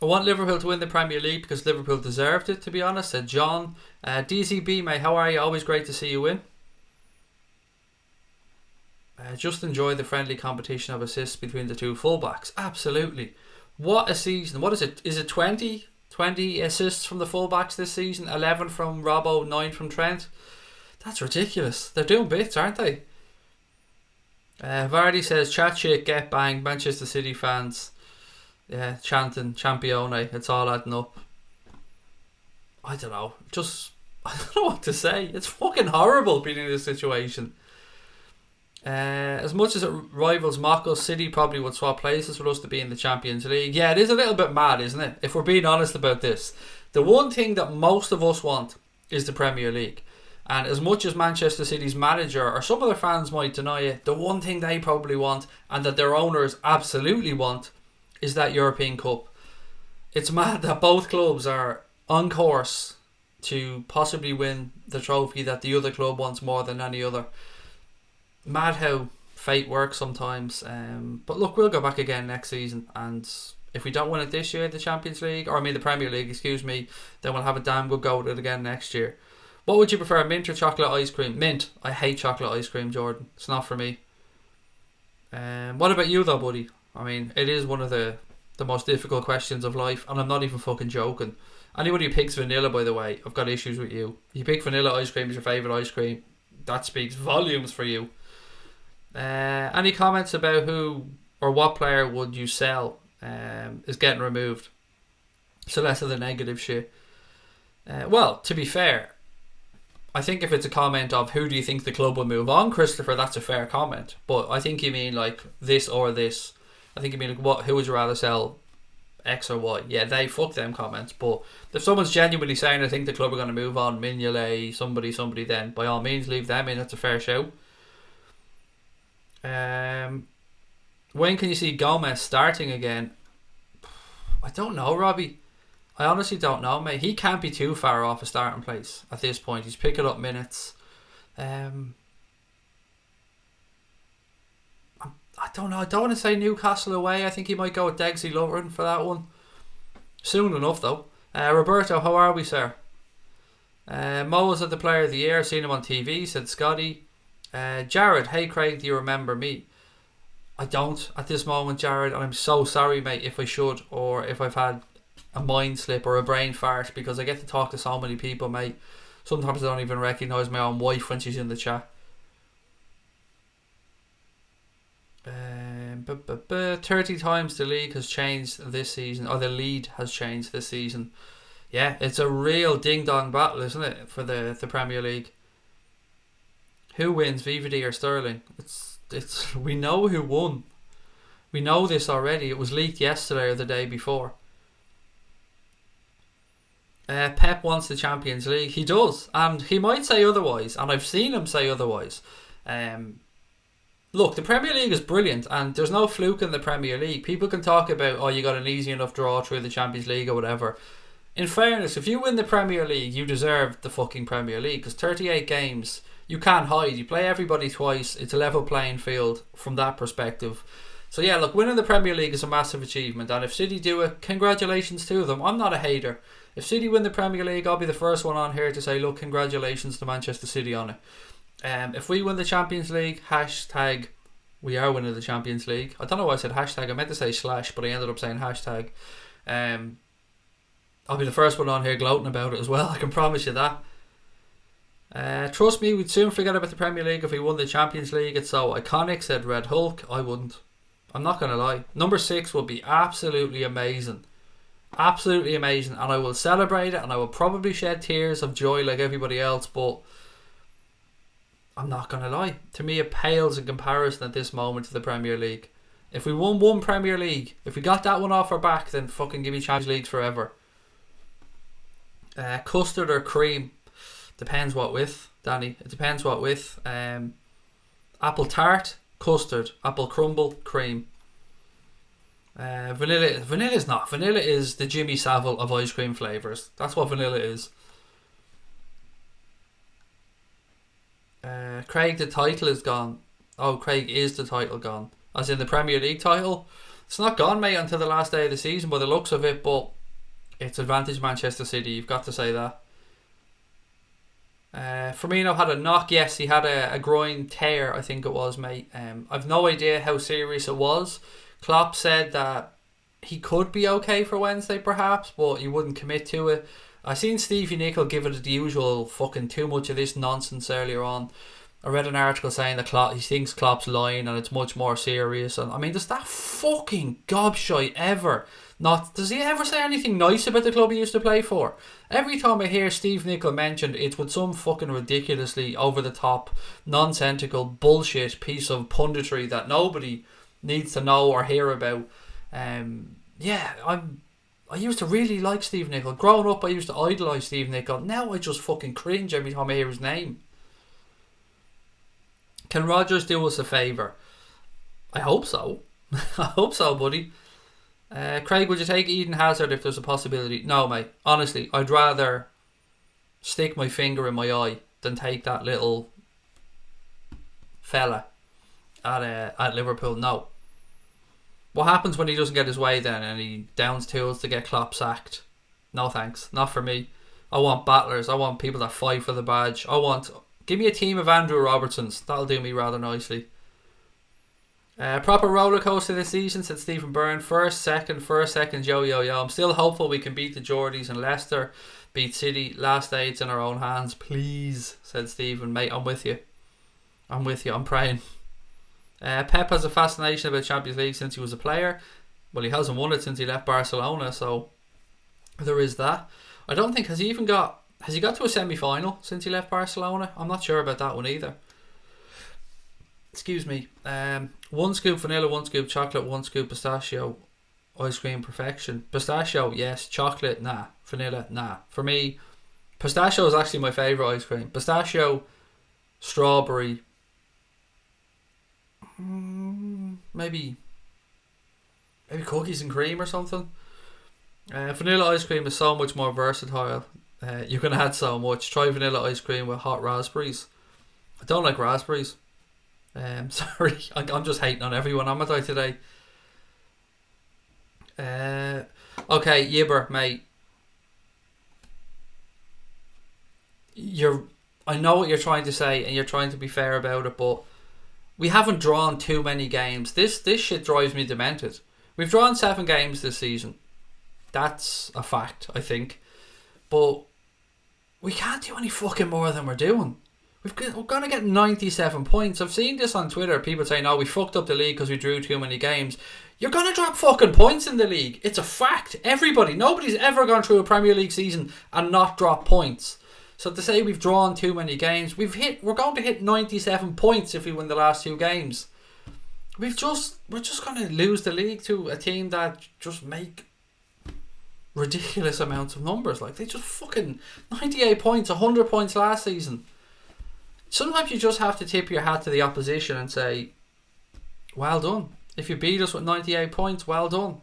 I want Liverpool to win the Premier League because Liverpool deserved it, to be honest, said John. DCB, mate, how are you? Always great to see you win. Just enjoy the friendly competition of assists between the two fullbacks. Absolutely. What a season. What is it? Is it 20? 20 assists from the fullbacks this season? 11 from Robbo, 9 from Trent? That's ridiculous. They're doing bits, aren't they? Vardy says, chat shit, get banged. Manchester City fans, yeah, chanting Champione. It's all adding up. I don't know. I don't know what to say. It's fucking horrible being in this situation. As much as it rivals Moscow, City probably would swap places for us to be in the Champions League. Yeah, it is a little bit mad, isn't it? If we're being honest about this. The one thing that most of us want is the Premier League. And as much as Manchester City's manager or some other fans might deny it, the one thing they probably want, and that their owners absolutely want, is that European Cup. It's mad that both clubs are on course to possibly win the trophy that the other club wants more than any other. Mad how fate works sometimes. But look, we'll go back again next season, and if we don't win it this year, the Champions League, or I mean the Premier League, excuse me, then we'll have a damn good go at it again next year. What would you prefer, mint or chocolate ice cream? Mint. I hate chocolate ice cream, Jordan. It's not for me. What about you though, buddy? I mean, it is one of the most difficult questions of life, and I'm not even fucking joking. Anybody who picks vanilla, by the way, I've got issues with you. You pick vanilla ice cream as your favourite ice cream, that speaks volumes for you. Any comments about who or what player would you sell is getting removed? So less of the negative shit. Well, to be fair, I think if it's a comment of who do you think the club will move on, Christopher, that's a fair comment. But I think you mean like this or this. I think you mean like who would you rather sell, X or Y? Yeah, they fuck them comments. But if someone's genuinely saying I think the club are going to move on, Mignolet, somebody, then by all means leave them in. That's a fair show. When can you see Gomez starting again? I don't know, Robbie. I honestly don't know, mate. He can't be too far off a starting place at this point. He's picking up minutes. I don't know. I don't want to say Newcastle away. I think he might go with Degsy Lovren for that one. Soon enough, though. Roberto, how are we, sir? Mo is at the Player of the Year. Seen him on TV, said Scotty. Jared, hey Craig, do you remember me? I don't at this moment, Jared, and I'm so sorry, mate, if I should, or if I've had a mind slip or a brain fart, because I get to talk to so many people, mate. Sometimes I don't even recognise my own wife when she's in the chat. 30 times the league has changed this season, or the lead has changed this season. Yeah, it's a real ding-dong battle, isn't it, for the Premier League? Who wins, VVD or Sterling? It's we know who won. We know this already. It was leaked yesterday or the day before. Pep wants the Champions League. He does, and he might say otherwise, and I've seen him say otherwise. Look, the Premier League is brilliant, and there's no fluke in the Premier League. People can talk about, oh, you got an easy enough draw through the Champions League or whatever. In fairness, if you win the Premier League, you deserve the fucking Premier League, because 38 games, you can't hide. You play everybody twice. It's a level playing field from that perspective. So yeah, look, winning the Premier League is a massive achievement, and if City do it, congratulations to them. I'm not a hater. If City win the Premier League, I'll be the first one on here to say, look, congratulations to Manchester City on it. If we win the Champions League, hashtag we are winning the Champions League. I don't know why I said hashtag. I meant to say slash, but I ended up saying hashtag. I'll be the first one on here gloating about it as well. I can promise you that. Trust me, we'd soon forget about the Premier League if we won the Champions League. It's so iconic, said Red Hulk. I wouldn't. I'm not going to lie. Number 6 will be absolutely amazing. Absolutely amazing. And I will celebrate it, and I will probably shed tears of joy like everybody else, but I'm not going to lie. To me, it pales in comparison at this moment to the Premier League. If we won one Premier League, if we got that one off our back, then fucking give me Champions Leagues forever. Custard or cream? Depends what with, Danny. It depends what with. Apple tart, custard. Apple crumble, cream. Vanilla is not. Vanilla is the Jimmy Savile of ice cream flavours. That's what vanilla is. Craig, the title is gone. Oh, Craig, is the title gone? As in the Premier League title? It's not gone, mate, until the last day of the season by the looks of it, but it's advantage Manchester City. You've got to say that. Firmino had a knock. Yes, he had a groin tear, I think it was, mate. I've no idea how serious it was. Klopp said that he could be okay for Wednesday perhaps, but he wouldn't commit to it. I seen Stevie Nicol give it the usual fucking too much of this nonsense earlier on. I read an article saying that he thinks Klopp's lying and it's much more serious. And I mean, does that fucking gobshite ever does he ever say anything nice about the club he used to play for? Every time I hear Steve Nicol mentioned, it's with some fucking ridiculously over the top, nonsensical bullshit piece of punditry that nobody needs to know or hear about. I used to really like Steve Nicol. Growing up, I used to idolise Steve Nicol. Now I just fucking cringe every time I hear his name. Can Rodgers do us a favour? I hope so. I hope so, buddy. Craig, would you take Eden Hazard if there's a possibility? No, mate. Honestly, I'd rather stick my finger in my eye than take that little fella at Liverpool. No. What happens when he doesn't get his way then and he downs tools to get Klopp sacked? No thanks. Not for me. I want battlers. I want people that fight for the badge. Give me a team of Andrew Robertsons. That'll do me rather nicely. Proper roller coaster this season, said Stephen Byrne. First, second, yo. I'm still hopeful we can beat the Geordies and Leicester. Beat City. Last day, it's in our own hands. Please, said Stephen. Mate, I'm with you. I'm praying. Pep has a fascination about Champions League since he was a player. Well, he hasn't won it since he left Barcelona, so there is that. I don't think, has he got to a semi-final since he left Barcelona? I'm not sure about that one either. Excuse me. 1 scoop vanilla, 1 scoop chocolate, 1 scoop pistachio. Ice cream perfection. Pistachio, yes. Chocolate, nah. Vanilla, nah. For me, pistachio is actually my favourite ice cream. Pistachio, strawberry, maybe cookies and cream or something. Vanilla ice cream is so much more versatile. You can add so much. Try vanilla ice cream with hot raspberries. I don't like raspberries. Sorry, I'm just hating on everyone, am I today? Okay, Yibber, mate. I know what you're trying to say and you're trying to be fair about it, but we haven't drawn too many games. This shit drives me demented. We've drawn 7 games this season. That's a fact, I think. But we can't do any fucking more than we're doing. We're going to get 97 points. I've seen this on Twitter. People saying, "Oh, we fucked up the league because we drew too many games." You're going to drop fucking points in the league. It's a fact. Nobody's ever gone through a Premier League season and not dropped points. So to say we've drawn too many games, we're going to hit 97 points if we win the last 2 games. We're just going to lose the league to a team that just make ridiculous amounts of numbers. Like, they just fucking 98 points, 100 points last season. Sometimes you just have to tip your hat to the opposition and say, well done. If you beat us with 98 points, well done.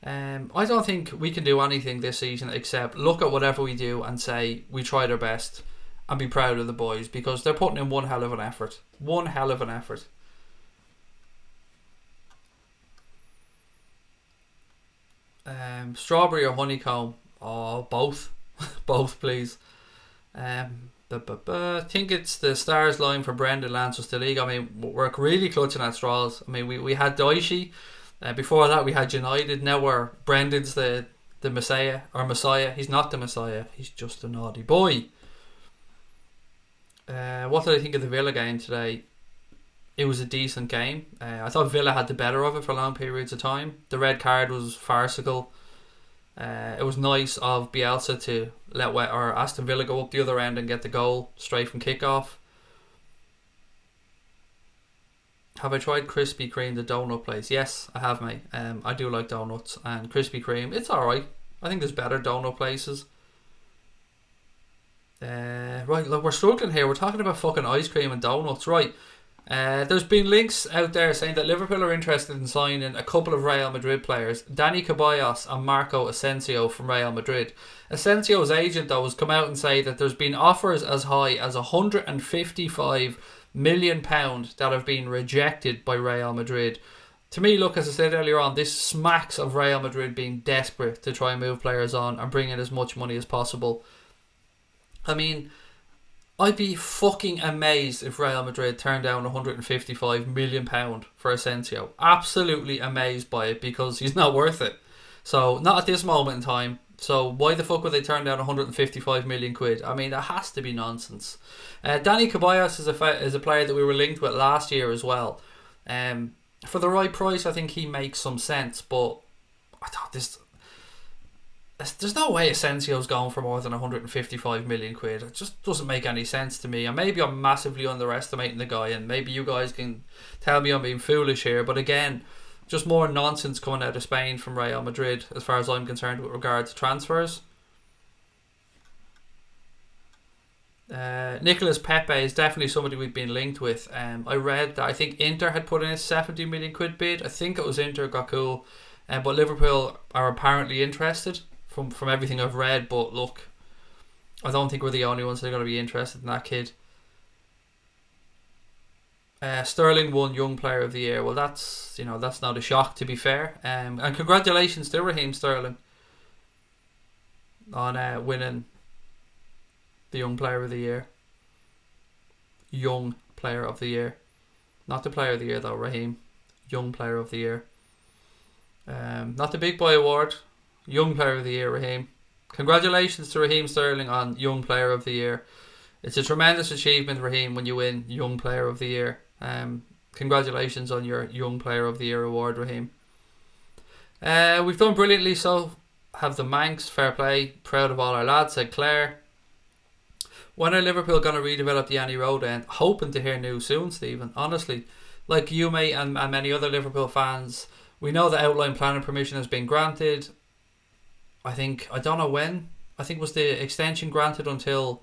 I don't think we can do anything this season except look at whatever we do and say we tried our best and be proud of the boys, because they're putting in one hell of an effort. One hell of an effort. Strawberry or honeycomb? Oh, both. Both, please. I think it's the stars line for Brendan Lancers to league. I mean, we're really clutching at straws. I mean, we had Daishi. Before that, we had United. Now Brendan's the Messiah. Or Messiah. He's not the Messiah. He's just a naughty boy. What did I think of the Villa game today? It was a decent game. I thought Villa had the better of it for long periods of time. The red card was farcical. It was nice of Bielsa to let Aston Villa go up the other end and get the goal straight from kickoff. Have I tried Krispy Kreme, the donut place? Yes, I have, mate. I do like donuts, and Krispy Kreme, it's alright. I think there's better donut places. Right, look, we're struggling here. We're talking about fucking ice cream and donuts, right? There's been links out there saying that Liverpool are interested in signing a couple of Real Madrid players, Dani Ceballos and Marco Asensio from Real Madrid. Asensio's agent, though, has come out and say that there's been offers as high as £155 million that have been rejected by Real Madrid. To me, look, as I said earlier on, this smacks of Real Madrid being desperate to try and move players on and bring in as much money as possible. I mean, I'd be fucking amazed if Real Madrid turned down £155 million for Asensio. Absolutely amazed by it, because he's not worth it. So, not at this moment in time. So, why the fuck would they turn down £155 million? I mean, that has to be nonsense. Dani Ceballos is a player that we were linked with last year as well. For the right price, I think he makes some sense, but I thought there's no way Asensio's going for more than £155 million. It just doesn't make any sense to me. And maybe I'm massively underestimating the guy, and maybe you guys can tell me I'm being foolish here. But again, just more nonsense coming out of Spain from Real Madrid as far as I'm concerned with regard to transfers. Nicolas Pepe is definitely somebody we've been linked with. I read that I think Inter had put in a £70 million bid. I think it was Inter got cool, but Liverpool are apparently interested from everything I've read. But look, I don't think we're the only ones that are going to be interested in that kid. Sterling won Young Player of the Year. Well, that's not a shock, to be fair. And congratulations to Raheem Sterling on winning the Young Player of the Year. Young Player of the Year. Not the Player of the Year though, Raheem. Young Player of the Year. Not the Big Boy Award. Young Player of the Year, Raheem. Congratulations to Raheem Sterling on Young Player of the Year. It's a tremendous achievement, Raheem, when you win Young Player of the Year. Congratulations on your Young Player of the Year award, Raheem. We've done brilliantly, so have the Manx. Fair play. Proud of all our lads, said Claire. When are Liverpool going to redevelop the Annie Road end? Hoping to hear news soon, Stephen. Honestly, like you, mate, and many other Liverpool fans, we know the outline planning permission has been granted. I don't know when. I think was the extension granted until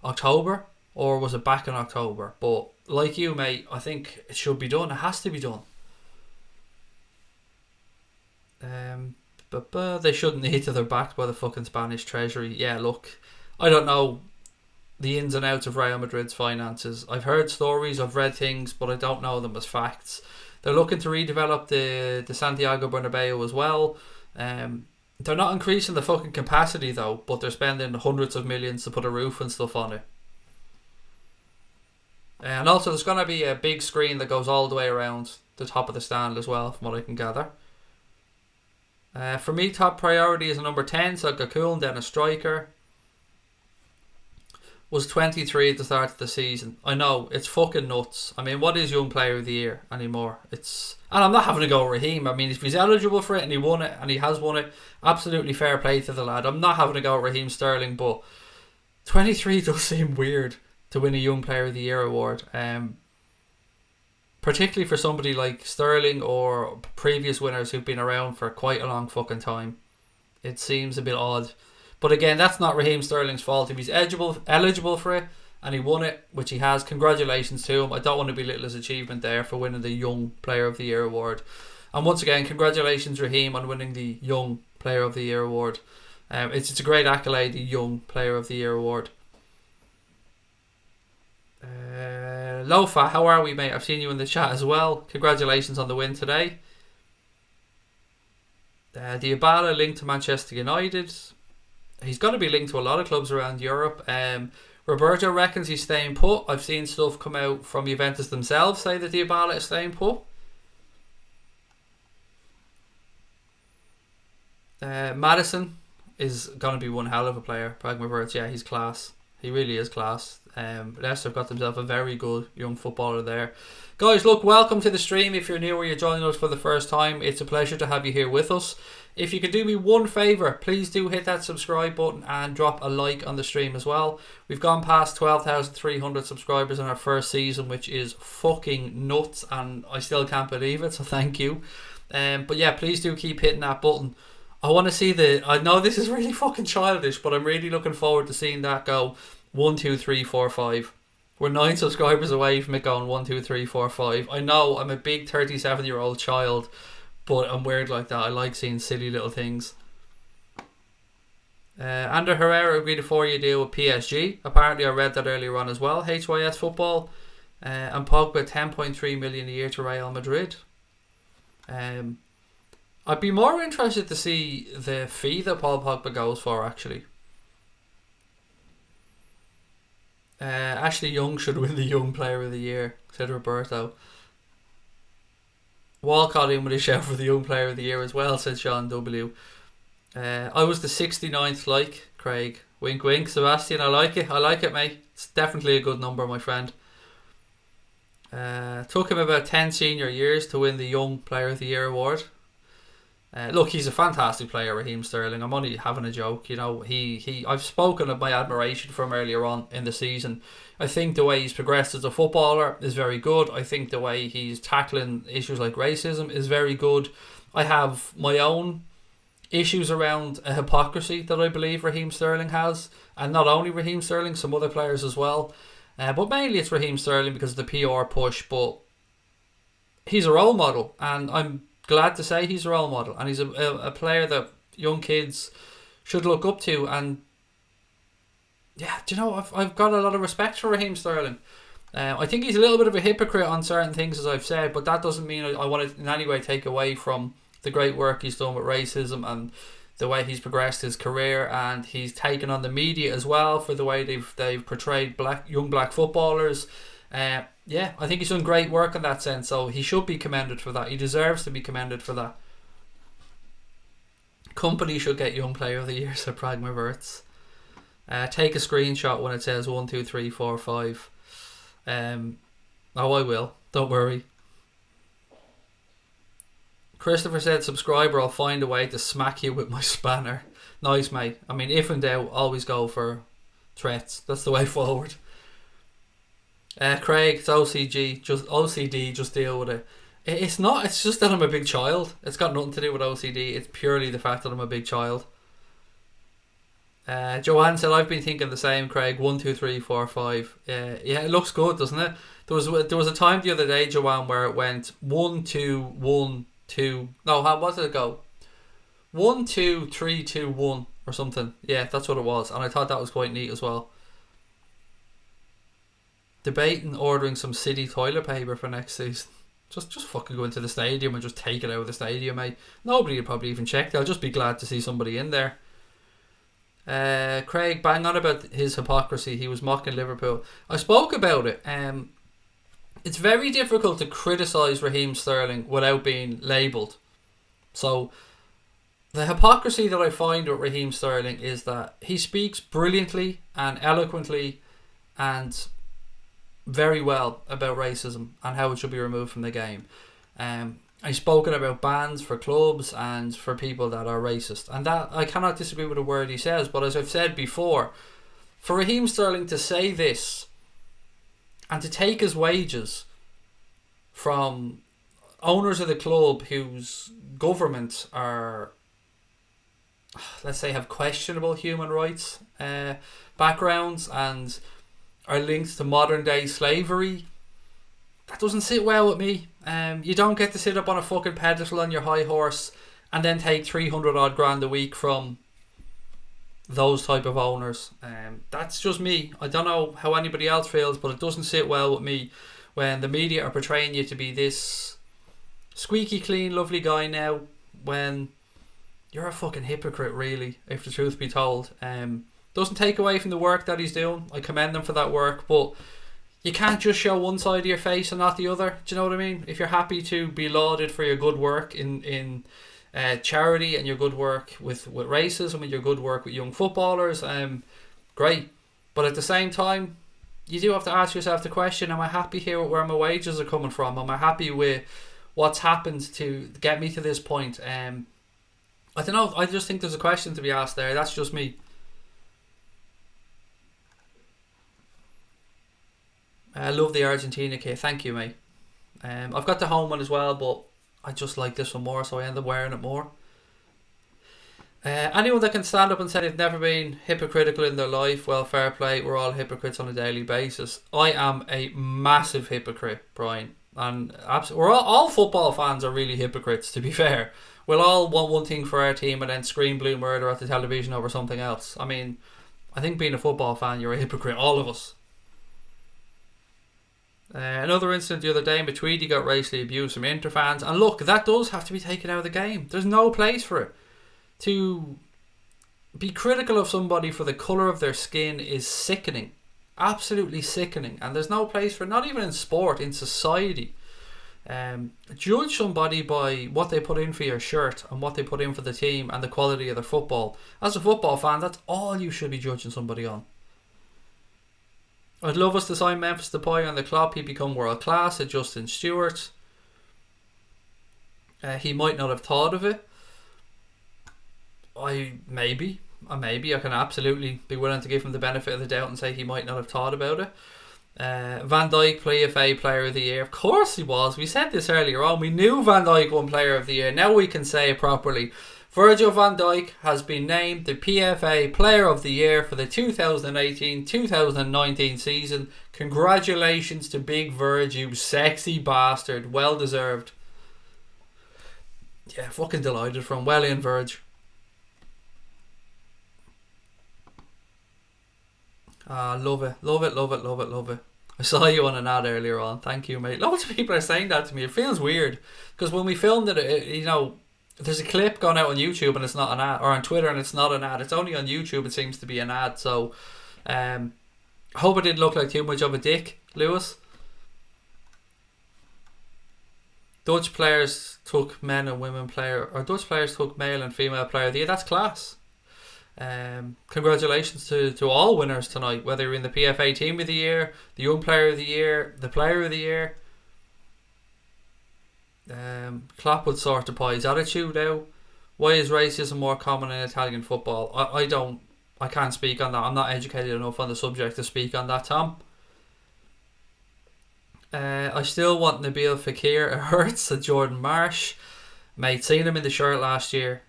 October, or was it back in October? But like you, mate, I think it should be done. It has to be done. But they shouldn't need to. They're backed by the fucking Spanish Treasury. Yeah, look, I don't know the ins and outs of Real Madrid's finances. I've heard stories, I've read things, but I don't know them as facts. They're looking to redevelop the Santiago Bernabeu as well. They're not increasing the fucking capacity though, but they're spending hundreds of millions to put a roof and stuff on it. And also there's going to be a big screen that goes all the way around the top of the stand as well, from what I can gather. For me, top priority is a number 10, so Gakull, then a striker. was 23 at the start of the season. I know, it's fucking nuts. I mean, what is Young Player of the Year anymore? And I'm not having to go Raheem. I mean, if he's eligible for it and he won it, and he has won it, absolutely fair play to the lad. I'm not having to go Raheem Sterling, but 23 does seem weird to win a Young Player of the Year award. Particularly for somebody like Sterling or previous winners who've been around for quite a long fucking time. It seems a bit odd. But again, that's not Raheem Sterling's fault. If he's eligible for it and he won it, which he has, congratulations to him. I don't want to belittle his achievement there for winning the Young Player of the Year award. And once again, congratulations Raheem on winning the Young Player of the Year award. It's a great accolade, the Young Player of the Year award. Lofa, how are we, mate? I've seen you in the chat as well. Congratulations on the win today. Dybala linked to Manchester United. He's going to be linked to a lot of clubs around Europe. Roberto reckons he's staying put. I've seen stuff come out from Juventus themselves say that Dybala is staying put. Madison is going to be one hell of a player. Pragmaverts, yeah, he's class. He really is class. Leicester have got themselves a very good young footballer there. Guys, look, welcome to the stream. If you're new or you're joining us for the first time, it's a pleasure to have you here with us. If you could do me one favour, please do hit that subscribe button and drop a like on the stream as well. We've gone past 12,300 subscribers in our first season, which is fucking nuts, and I still can't believe it, so thank you. But yeah, please do keep hitting that button. I want to see I know this is really fucking childish, but I'm really looking forward to seeing that go 1, 2, 3, 4, 5. We're 9 subscribers away from it going 1, 2, 3, 4, 5. I know I'm a big 37-year-old child, but I'm weird like that. I like seeing silly little things. Ander Herrera agreed a 4-year deal with PSG. Apparently I read that earlier on as well. HYS Football. And Pogba 10.3 million a year to Real Madrid. I'd be more interested to see the fee that Paul Pogba goes for, actually. Ashley Young should win the Young Player of the Year, said Roberto. Walcott in with a shout for the Young Player of the Year as well, said Sean W. I was the 69th like Craig. Wink wink, Sebastian. I like it, mate. It's definitely a good number, my friend. Took him about 10 senior years to win the Young Player of the Year award. Look, he's a fantastic player, Raheem Sterling. I'm only having a joke, you know. I've spoken of my admiration for him earlier on in the season. I think the way he's progressed as a footballer is very good. I think the way he's tackling issues like racism is very good. I have my own issues around a hypocrisy that I believe Raheem Sterling has, and not only Raheem Sterling, some other players as well. But mainly it's Raheem Sterling because of the PR push. But he's a role model, and I'm glad to say he's a role model, and he's a player that young kids should look up to. And yeah, do you know, I've got a lot of respect for Raheem Sterling. I think he's a little bit of a hypocrite on certain things, as I've said, but that doesn't mean I want to in any way take away from the great work he's done with racism and the way he's progressed his career, and he's taken on the media as well for the way they've portrayed young black footballers. Yeah, I think he's done great work in that sense, so he should be commended for that. He deserves to be commended for that. Company should get Young Player of the Year, said Pragmaverts. Take a screenshot when it says 1, 2, 3, 4, 5. Oh, I will. Don't worry. Christopher said, subscriber, I'll find a way to smack you with my spanner. Nice, mate. I mean, if in doubt, always go for threats. That's the way forward. Craig, it's OCD, just deal with it. It's not, it's just that I'm a big child. It's got nothing to do with OCD. It's purely the fact that I'm a big child. Joanne said, I've been thinking the same, Craig. 1, 2, 3, 4, 5. Yeah, it looks good, doesn't it? There was a time the other day, Joanne, where it went 1, 2, 1, 2. No, how did it go? 1, 2, 3, 2, 1 or something. Yeah, that's what it was, and I thought that was quite neat as well. Debating ordering some city toilet paper for next season. Just fucking go into the stadium and just take it out of the stadium, mate. Nobody will probably even check. They'll just be glad to see somebody in there. Craig, bang on about his hypocrisy. He was mocking Liverpool. I spoke about it. It's very difficult to criticise Raheem Sterling without being labelled. So the hypocrisy that I find with Raheem Sterling is that he speaks brilliantly and eloquently and very well about racism and how it should be removed from the game. I've spoken about bans for clubs and for people that are racist, and that I cannot disagree with a word he says. But as I've said before, for Raheem Sterling to say this and to take his wages from owners of the club whose government are, let's say, have questionable human rights backgrounds and are linked to modern day slavery, that doesn't sit well with me. You don't get to sit up on a fucking pedestal on your high horse and then take 300 odd grand a week from those type of owners. That's just me. I don't know how anybody else feels, but it doesn't sit well with me when the media are portraying you to be this squeaky clean lovely guy now, when you're a fucking hypocrite, really, if the truth be told. Doesn't take away from the work that he's doing. I commend him for that work, but you can't just show one side of your face and not the other. Do you know what I mean? If you're happy to be lauded for your good work in charity and your good work with racism and your good work with young footballers, great. But at the same time, you do have to ask yourself the question, am I happy here with where my wages are coming from? Am I happy with what's happened to get me to this point? I don't know. I just think there's a question to be asked there. That's just me. I love the Argentina kit. Thank you, mate. I've got the home one as well, but I just like this one more, so I end up wearing it more. Anyone that can stand up and say they've never been hypocritical in their life, well, fair play. We're all hypocrites on a daily basis. I am a massive hypocrite, Brian. And we're all football fans are really hypocrites, to be fair. We'll all want one thing for our team and then scream blue murder at the television over something else. I mean, I think being a football fan, you're a hypocrite, all of us. Another incident the other day, Matuidi got racially abused from Inter fans, and look, that does have to be taken out of the game. There's no place for it. To be critical of somebody for the colour of their skin is sickening, absolutely sickening, and there's no place for it, not even in sport, in society. Judge somebody by what they put in for your shirt and what they put in for the team and the quality of their football. As a football fan, that's all you should be judging somebody on. I'd love us to sign Memphis Depay on the Klopp. He'd become world class, said Justin Stewart. He might not have thought of it. Maybe I can absolutely be willing to give him the benefit of the doubt and say he might not have thought about it. Van Dijk, PFA Player of the Year. Of course he was. We said this earlier on. We knew Van Dijk won Player of the Year. Now we can say it properly. Virgil van Dijk has been named the PFA Player of the Year for the 2018-2019 season. Congratulations to Big Virg, you sexy bastard. Well deserved. Yeah, fucking delighted from well in, Virg. Love it. I saw you on an ad earlier on. Thank you, mate. Loads of people are saying that to me. It feels weird because when we filmed it, there's a clip going out on YouTube and it's not an ad, or on Twitter and it's not an ad. It's only on YouTube it seems to be an ad. So I hope it didn't look like too much of a dick, Lewis. Dutch players took male and female player of the year. That's class. Congratulations to all winners tonight, whether you're in the PFA Team of the Year, the Young Player of the Year, the Player of the Year. Klopp would sort Depay's attitude out. Why is racism more common in Italian football? I can't speak on that. I'm not educated enough on the subject to speak on that, Tom. I still want Nabil Fekir. It hurts at Jordan Marsh. Mate, seen him in the shirt last year.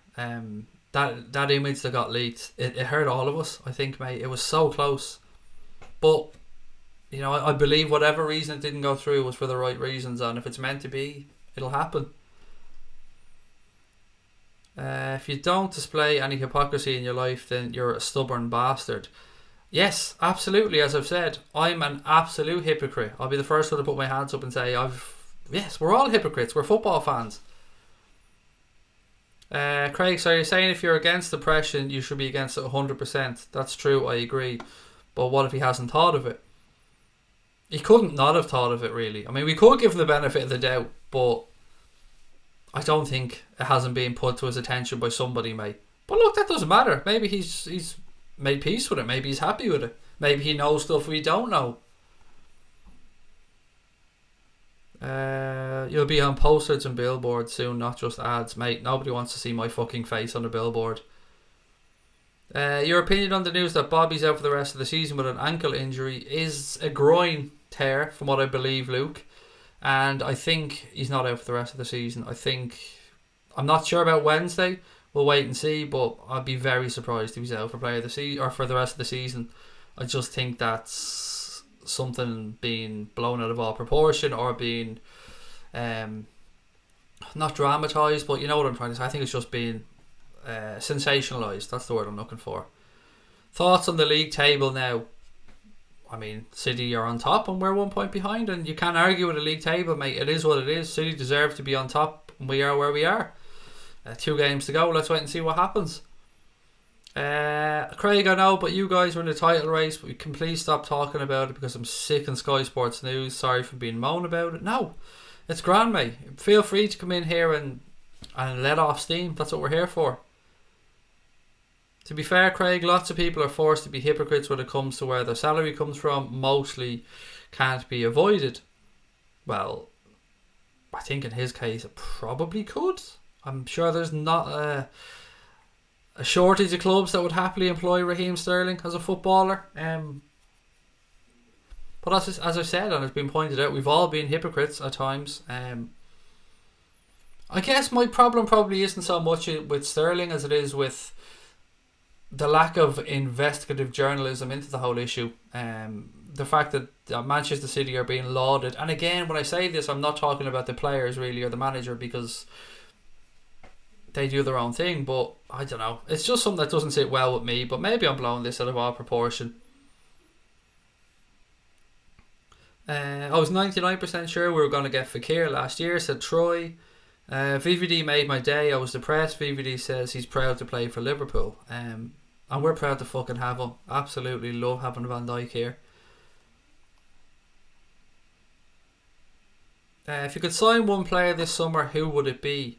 That image that got leaked, it hurt all of us, I think, mate. It was so close. But, I believe whatever reason it didn't go through was for the right reasons, and if it's meant to be, it'll happen. If you don't display any hypocrisy in your life, then you're a stubborn bastard. Yes, absolutely, as I've said, I'm an absolute hypocrite. I'll be the first one to put my hands up and say, yes, we're all hypocrites, we're football fans. Craig, so you're saying if you're against depression, you should be against it 100%. That's true, I agree. But what if he hasn't thought of it? He couldn't not have thought of it, really. I mean, we could give him the benefit of the doubt, but I don't think it hasn't been put to his attention by somebody, mate. But look, that doesn't matter. Maybe he's made peace with it. Maybe he's happy with it. Maybe he knows stuff we don't know. You'll be on posters and billboards soon, not just ads, mate. Nobody wants to see my fucking face on a billboard. Your opinion on the news that Bobby's out for the rest of the season with an ankle injury is a groin tear, from what I believe, Luke. And I think he's not out for the rest of the season. I'm not sure about Wednesday. We'll wait and see, but I'd be very surprised if he's out for player of the season or for the rest of the season. I just think that's something being blown out of all proportion or being not dramatised, but you know what I'm trying to say. I think it's just being sensationalised. That's the word I'm looking for. Thoughts on the league table now? I mean, City are on top and we're 1 point behind, and you can't argue with the league table, mate. It is what it is. City deserve to be on top and we are where we are. 2 games to go. Let's wait and see what happens. Craig, I know, but you guys were in the title race, but we can please stop talking about it because I'm sick of Sky Sports News. Sorry for being moan about it. No, it's grand, mate. Feel free to come in here and let off steam. That's what we're here for. To be fair, Craig, lots of people are forced to be hypocrites when it comes to where their salary comes from. Mostly can't be avoided. Well, I think in his case it probably could. I'm sure there's not a shortage of clubs that would happily employ Raheem Sterling as a footballer. But as I said, and it's been pointed out, we've all been hypocrites at times. I guess my problem probably isn't so much with Sterling as it is with the lack of investigative journalism into the whole issue. The fact that Manchester City are being lauded, and again, when I say this, I'm not talking about the players really or the manager, because they do their own thing, but I don't know, it's just something that doesn't sit well with me, but maybe I'm blowing this out of all proportion. I was 99% sure we were going to get Fekir last year, said Troy. VVD made my day. I was depressed. VVD says he's proud to play for Liverpool, and we're proud to fucking have him. Absolutely love having Van Dijk here. If you could sign one player this summer, who would it be?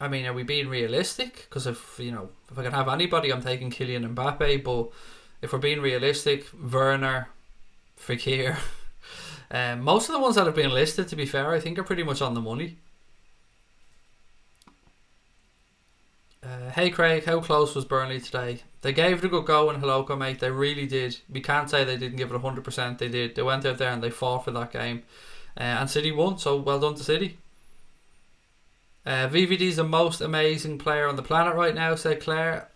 I mean, are we being realistic? Because if I can have anybody, I'm taking Kylian Mbappe. But if we're being realistic, Werner, Fekir. Most of the ones that have been listed, to be fair, I think are pretty much on the money. Hey Craig, how close was Burnley today? They gave it a good go in Haloko, mate. They really did. We can't say they didn't give it 100%. They did. They went out there and they fought for that game. And City won, so well done to City. VVD's the most amazing player on the planet right now, said Claire.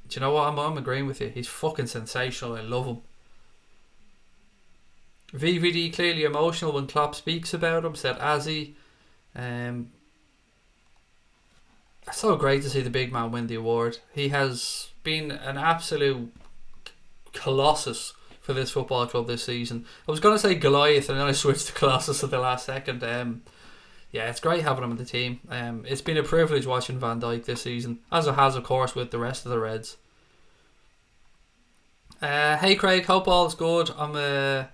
Do you know what? I'm agreeing with you. He's fucking sensational. I love him. VVD clearly emotional when Klopp speaks about him, said Azzy. It's so great to see the big man win the award. He has been an absolute colossus for this football club this season. I was going to say Goliath and then I switched to Colossus at the last second. Yeah, it's great having him in the team. It's been a privilege watching Van Dijk this season, as it has of course with the rest of the Reds. Hey Craig, hope all's good. I'm a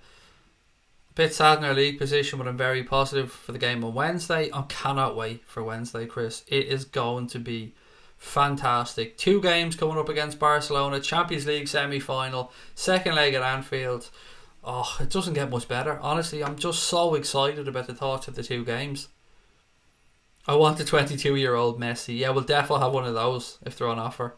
bit sad in our league position, but I'm very positive for the game on Wednesday. I cannot wait for Wednesday, Chris. It is going to be fantastic. 2 games coming up against Barcelona, Champions League semi-final, second leg at Anfield. Oh, it doesn't get much better. Honestly, I'm just so excited about the thoughts of the 2 games. I want the 22-year-old Messi. Yeah, we'll definitely have one of those if they're on offer.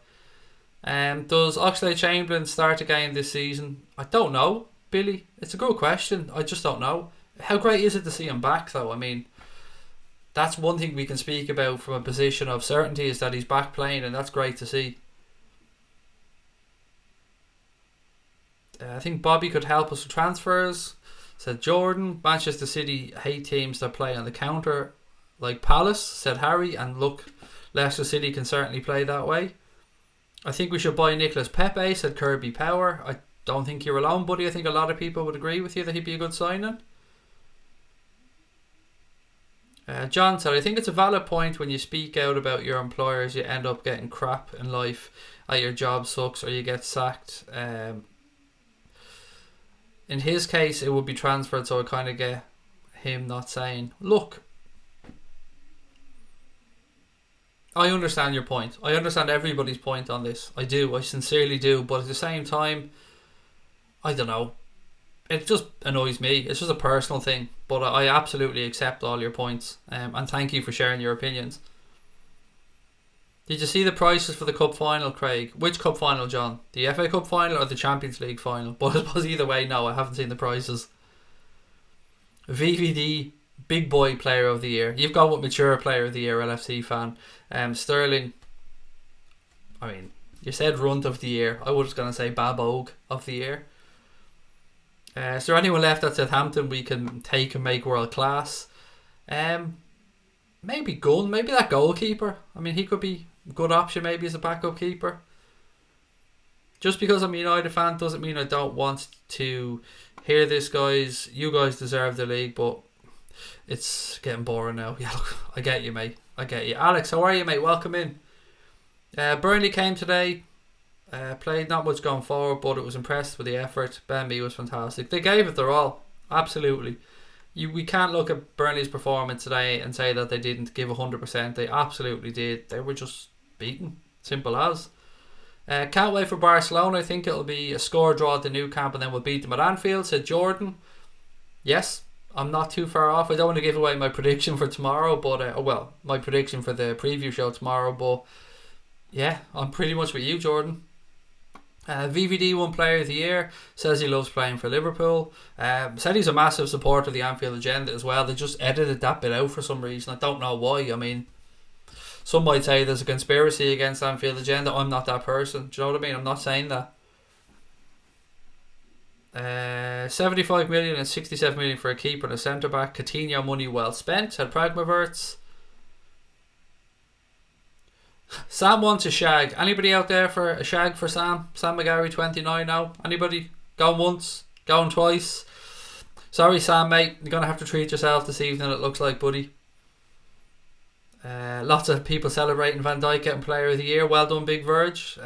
Does Oxlade-Chamberlain start again this season? I don't know, Billy. It's a good question. I just don't know. How great is it to see him back, though? I mean, that's one thing we can speak about from a position of certainty, is that he's back playing, and that's great to see. I think Bobby could help us with transfers, said Jordan. Manchester City hate teams that play on the counter like Palace, said Harry, and look, Leicester City can certainly play that way. I think we should buy Nicolas Pepe, said Kirby Power. I don't think you're alone, buddy. I think a lot of people would agree with you that he'd be a good signing. John said, I think it's a valid point when you speak out about your employers, you end up getting crap in life, your job sucks or you get sacked. In his case, it would be transferred, so I kind of get him not saying, look, I understand your point. I understand everybody's point on this. I do. I sincerely do. But at the same time, I don't know. It just annoys me. It's just a personal thing. But I absolutely accept all your points. And thank you for sharing your opinions. Did you see the prices for the cup final, Craig? Which cup final, John? The FA Cup final or the Champions League final? But I suppose either way, no, I haven't seen the prices. VVD, big boy player of the year. You've got what mature player of the year, LFC fan. Sterling, I mean, you said runt of the year. I was going to say Babog of the year. Is there anyone left at Southampton we can take and make world class? Maybe Gunn, maybe that goalkeeper. I mean, he could be a good option maybe as a backup keeper. Just because I'm a United fan doesn't mean I don't want to hear this, guys. You guys deserve the league, but it's getting boring now. Yeah, look, I get you, mate. I get you. Alex, how are you, mate? Welcome in. Burnley came today. Played not much going forward, but it was impressed with the effort. Ben Mee was fantastic. They gave it their all. Absolutely. We can't look at Burnley's performance today and say that they didn't give 100%. They absolutely did. They were just beaten. Simple as. Can't wait for Barcelona. I think it'll be a score draw at the Nou Camp and then we'll beat them at Anfield, said Jordan. Yes, I'm not too far off. I don't want to give away my prediction for tomorrow, but well, my prediction for the preview show tomorrow, but yeah, I'm pretty much with you, Jordan. VVD won player of the year, says he loves playing for Liverpool. Said he's a massive supporter of the Anfield agenda as well. They just edited that bit out for some reason. I don't know why. I mean, some might say there's a conspiracy against Anfield agenda. I'm not that person. Do you know what I mean? I'm not saying that. 75 million and 67 million for a keeper and a centre back. Coutinho money well spent, said Pragmaverts. Sam wants a shag. Anybody out there for a shag for Sam? Sam McGarry 29 now. Anybody? Going once? Going twice? Sorry Sam, mate. You're going to have to treat yourself this evening, it looks like, buddy. Lots of people celebrating Van Dijk getting player of the year. Well done, Big Verge.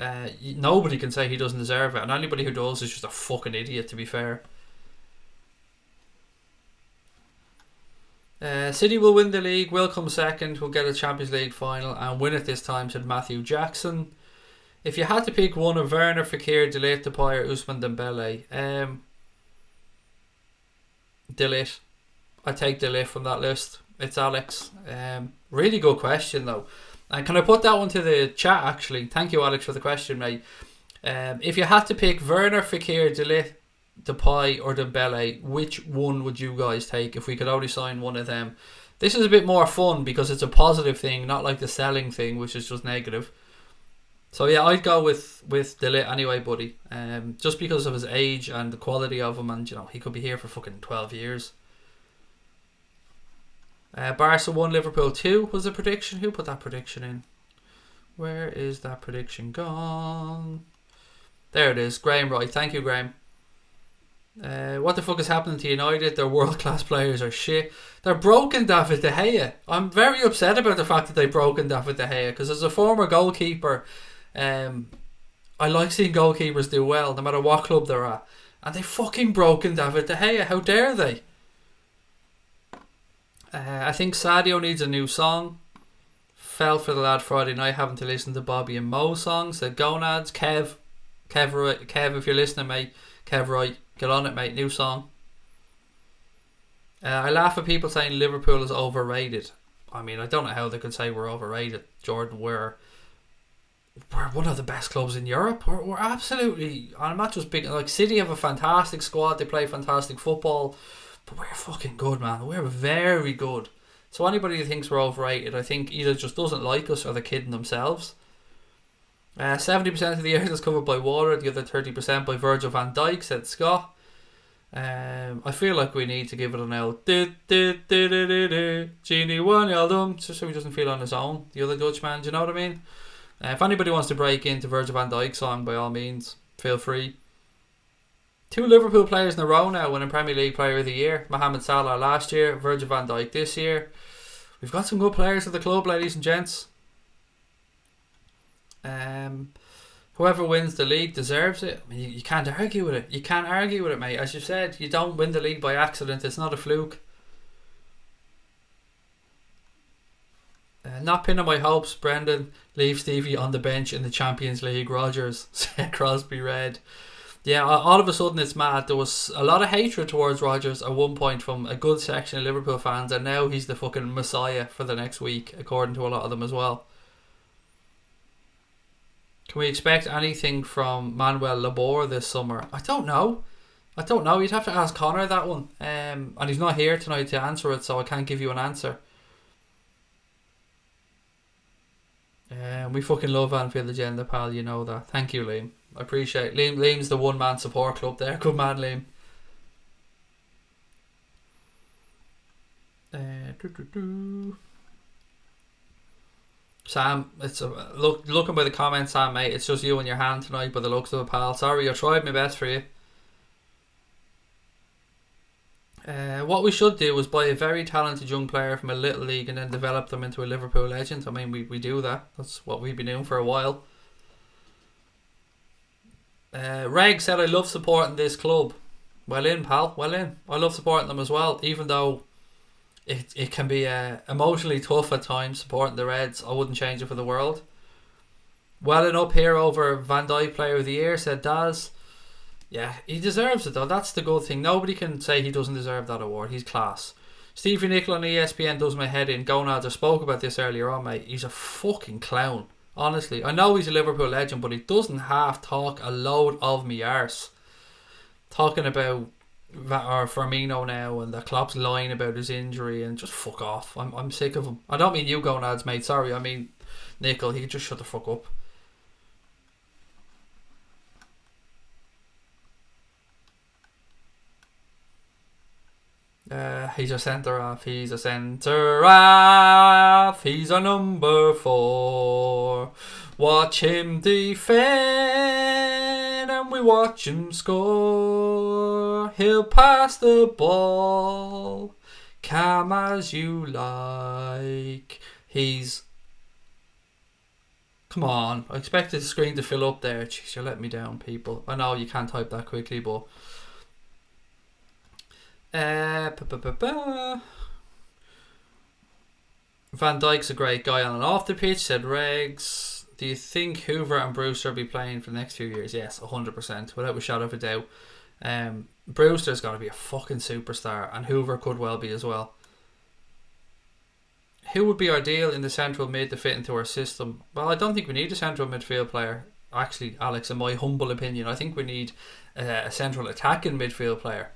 Nobody can say he doesn't deserve it, and anybody who does is just a fucking idiot, to be fair. City will win the league, will come second, will get a Champions League final and win it this time, said Matthew Jackson. If you had to pick one of Werner, Fekir, De Ligt, Depay or Ousmane Dembele, De Ligt. I take De Ligt from that list. It's Alex. Really good question though. And can I put that one to the chat actually? Thank you, Alex, for the question, mate. If you had to pick Werner, Fekir, De Ligt, Depay or Dembele, which one would you guys take if we could only sign one of them? This is a bit more fun because it's a positive thing, not like the selling thing, which is just negative. So yeah, I'd go with De Ligt anyway, buddy. Just because of his age and the quality of him, and you know he could be here for fucking 12 years. Barca 1, Liverpool 2 was the prediction. Who put that prediction in? Where is that prediction gone? There it is. Graham Wright. Thank you, Graham. What the fuck is happening to United? Their world class players are shit. They're broken David De Gea. I'm very upset about the fact that they've broken David De Gea, because as a former goalkeeper, I like seeing goalkeepers do well no matter what club they're at, and they fucking broken David De Gea. How dare they? I think Sadio needs a new song. Fell for the lad Friday night having to listen to Bobby and Mo songs. Said Gonads. Kev, if you're listening, mate. Kev Wright, get on it, mate. New song. I laugh at people saying Liverpool is overrated. I mean, I don't know how they could say we're overrated, Jordan. We're one of the best clubs in Europe. We're absolutely, I'm not just big. Like City have a fantastic squad. They play fantastic football, but we're fucking good, man. We're very good. So anybody who thinks we're overrated, I think either just doesn't like us or they're kidding themselves. 70% of the area is covered by water, the other 30% by Virgil van Dijk, said Scott. I feel like we need to give it an L. Genie one Eldum, just so he doesn't feel on his own, the other Dutchman, do you know what I mean? If anybody wants to break into Virgil van Dijk song, by all means, feel free. 2 Liverpool players in a row now winning Premier League Player of the Year. Mohamed Salah last year, Virgil van Dijk this year. We've got some good players at the club, ladies and gents. Whoever wins the league deserves it. I mean, you can't argue with it. You can't argue with it, mate. As you said, you don't win the league by accident. It's not a fluke. Not pinning my hopes, Brendan. Leave Stevie on the bench in the Champions League. Rogers, said Crosby Red. Yeah, all of a sudden it's mad. There was a lot of hatred towards Rodgers at one point from a good section of Liverpool fans, and now he's the fucking messiah for the next week, according to a lot of them as well. Can we expect anything from Manuel Labor this summer? I don't know. You'd have to ask Connor that one. And he's not here tonight to answer it, so I can't give you an answer. We fucking love Anfield Agenda, pal. You know that. Thank you, Liam. I appreciate it. Liam's the one-man support club there. Good man, Liam. Sam, it's looking by the comments, Sam, mate, it's just you and your hand tonight by the looks of it, pal. Sorry, I tried my best for you. What we should do is buy a very talented young player from a little league and then develop them into a Liverpool legend. I mean, we do that. That's what we've been doing for a while. Reg said, I love supporting this club. Well in, pal. Well in. I love supporting them as well, even though it can be emotionally tough at times supporting the Reds. I wouldn't change it for the world. Well up here over Van Dijk Player of the Year, said Daz. Yeah, he deserves it though. That's the good thing. Nobody can say he doesn't deserve that award. He's class. Stevie Nicol on ESPN does my head in. Gonads, I spoke about this earlier on, mate. He's a fucking clown. Honestly, I know he's a Liverpool legend, but he doesn't half talk a load of me arse. Talking about Firmino now and that Klopp's lying about his injury and just fuck off. I'm sick of him. I don't mean you, Gonads, mate. Sorry, I mean Nicol. He could just shut the fuck up. He's a centre half. He's a centre half. He's a number 4. Watch him defend and we watch him score. He'll pass the ball, calm as you like. He's... Come on. I expected the screen to fill up there. Jeez, you're letting me down, people. I know you can't type that quickly, but... Van Dijk's a great guy on and off the pitch, said Regs. Do you think Hoover and Brewster will be playing for the next few years? Yes, 100%, without a shadow of a doubt. Brewster's got to be a fucking superstar, and Hoover could well be as well. Who would be ideal in the central mid to fit into our system? Well, I don't think we need a central midfield player. Actually, Alex, in my humble opinion, I think we need a central attacking midfield player.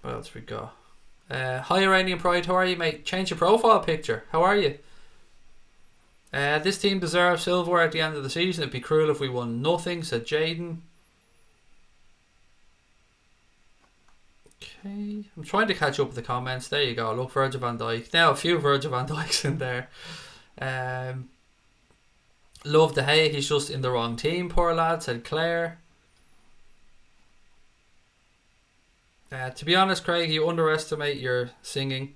What else we got? Hi Iranian Pride, how are you, mate? Change your profile picture. How are you? This team deserves silverware at the end of the season. It'd be cruel if we won nothing, said Jaden. Okay, I'm trying to catch up with the comments. There you go. Look, Virgil van Dijk. Now a few Virgil van Dijks in there. Love the hate. He's just in the wrong team, poor lad, said Claire. To be honest, Craig, you underestimate your singing.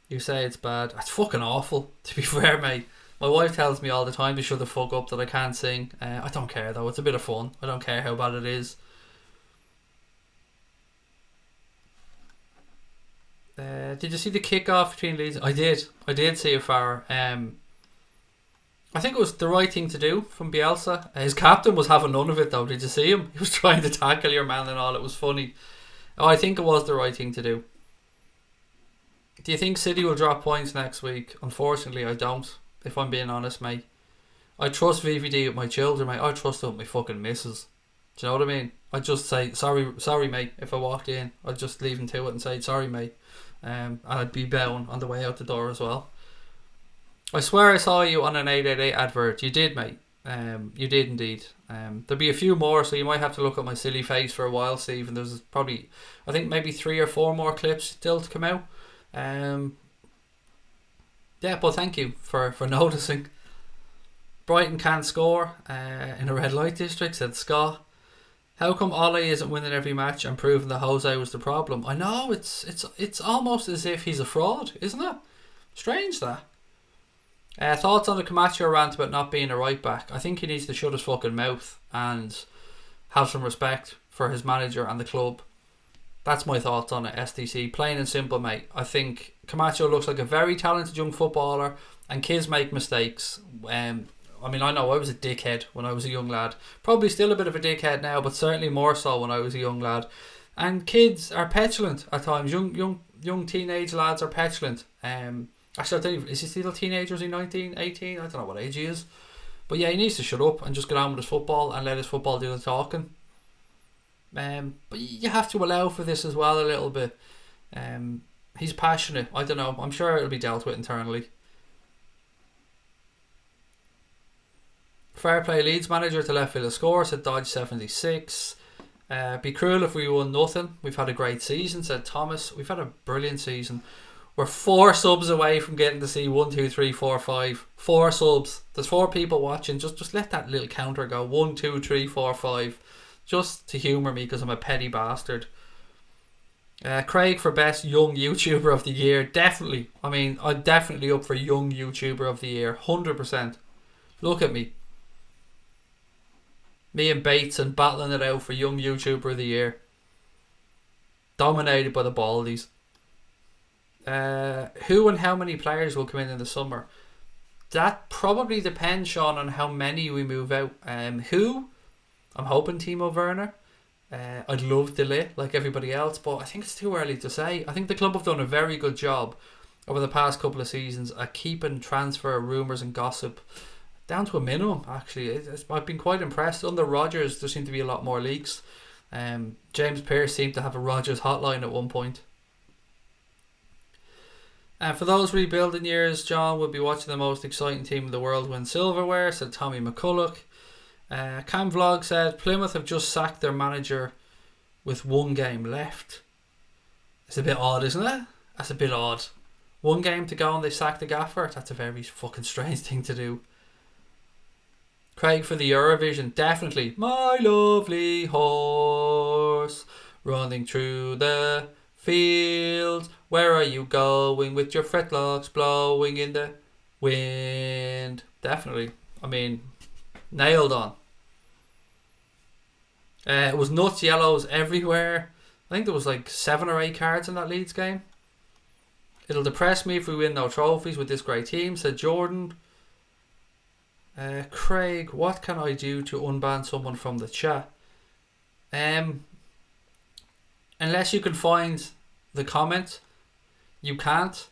You say it's bad. It's fucking awful, to be fair, mate. My wife tells me all the time to shut the fuck up that I can't sing. I don't care, though. It's a bit of fun. I don't care how bad it is. Did you see the kick-off between Leeds? I did see it, Farrer. I think it was the right thing to do from Bielsa. His captain was having none of it, though. Did you see him? He was trying to tackle your man and all. It was funny. Oh, I think it was the right thing to do. Do you think City will drop points next week? Unfortunately, I don't, if I'm being honest, mate. I trust VVD with my children, mate. I trust it with my fucking missus. Do you know what I mean? I'd just say, sorry, mate. If I walked in, I'd just leave him to it and say, sorry, mate. And I'd be bowing on the way out the door as well. I swear I saw you on an 888 advert. You did, mate. You did indeed. There'll be a few more, so you might have to look at my silly face for a while, Steve. And there's probably, I think, maybe 3 or 4 more clips still to come out. Yeah, but thank you for noticing. Brighton can't score in a red light district, said Scott. How come Ole isn't winning every match and proving that Jose was the problem? I know, it's almost as if he's a fraud, isn't it? Strange that. Thoughts on the Camacho rant about not being a right back? I think he needs to shut his fucking mouth and have some respect for his manager and the club. That's my thoughts on it, STC. Plain and simple, mate. I think Camacho looks like a very talented young footballer, and kids make mistakes. I mean, I know I was a dickhead when I was a young lad. Probably still a bit of a dickhead now, but certainly more so when I was a young lad. And kids are petulant at times. Young teenage lads are petulant. Actually, I'll tell you, is he still a teenager? Is he 19, 18? I don't know what age he is. But yeah, he needs to shut up and just get on with his football and let his football do the talking. But you have to allow for this as well a little bit. He's passionate. I don't know. I'm sure it'll be dealt with internally. Fair play Leeds manager to left field score, said Dodge 76. Be cruel if we won nothing. We've had a great season, said Thomas. We've had a brilliant season. We're 4 subs away from getting to see 1, 2, 3, 4, 5. 4 subs. There's 4 people watching. Just let that little counter go. 1, 2, 3, 4, 5. Just to humour me because I'm a petty bastard. Craig for best young YouTuber of the year. Definitely. I mean, I'm definitely up for young YouTuber of the year. 100%. Look at me. Me and Bateson battling it out for young YouTuber of the year. Dominated by the Baldies. Who and how many players will come in the summer? That probably depends, Sean, on how many we move out. Who? I'm hoping Timo Werner. I'd love De Ligt like everybody else, but I think it's too early to say. I think the club have done a very good job over the past couple of seasons at keeping transfer rumours and gossip down to a minimum, actually. I've been quite impressed. Under Rodgers, there seemed to be a lot more leaks. James Pearce seemed to have a Rodgers hotline at one point. For those rebuilding years, John would be watching the most exciting team in the world win silverware, said Tommy McCulloch. Cam Vlog said Plymouth have just sacked their manager with 1 game left. It's a bit odd, isn't it? That's a bit odd. 1 game to go and they sack the gaffer. That's a very fucking strange thing to do. Craig for the Eurovision, definitely. My lovely horse running through the fields. Where are you going with your fretlocks blowing in the wind? Definitely. I mean, nailed on. It was nuts yellows everywhere. I think there was like 7 or 8 cards in that Leeds game. It'll depress me if we win no trophies with this great team, said Jordan. Craig, what can I do to unban someone from the chat? Unless you can find the comment, you can't.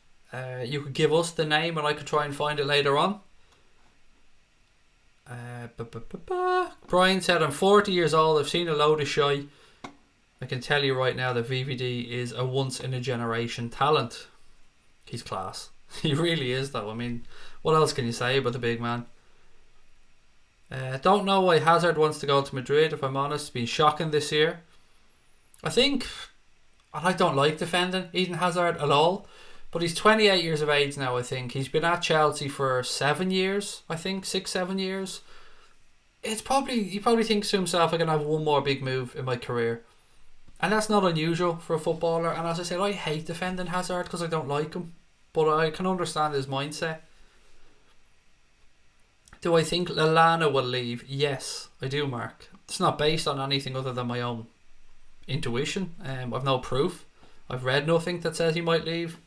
You could give us the name and I could try and find it later on. Brian said, I'm 40 years old, I've seen a load of shy. I can tell you right now that VVD is a once in a generation talent. He's class. He really is though. I mean, what else can you say about the big man? Don't know why Hazard wants to go to Madrid, if I'm honest. It's been shocking this year. I think, and I don't like defending Eden Hazard at all, but he's 28 years of age now, I think. He's been at Chelsea for 7 years, I think, 6-7 years. He probably thinks to himself, I can have one more big move in my career. And that's not unusual for a footballer. And as I said, I hate defending Hazard because I don't like him. But I can understand his mindset. Do I think Lallana will leave? Yes, I do, Mark. It's not based on anything other than my own intuition. I've no proof. I've read nothing that says he might leave.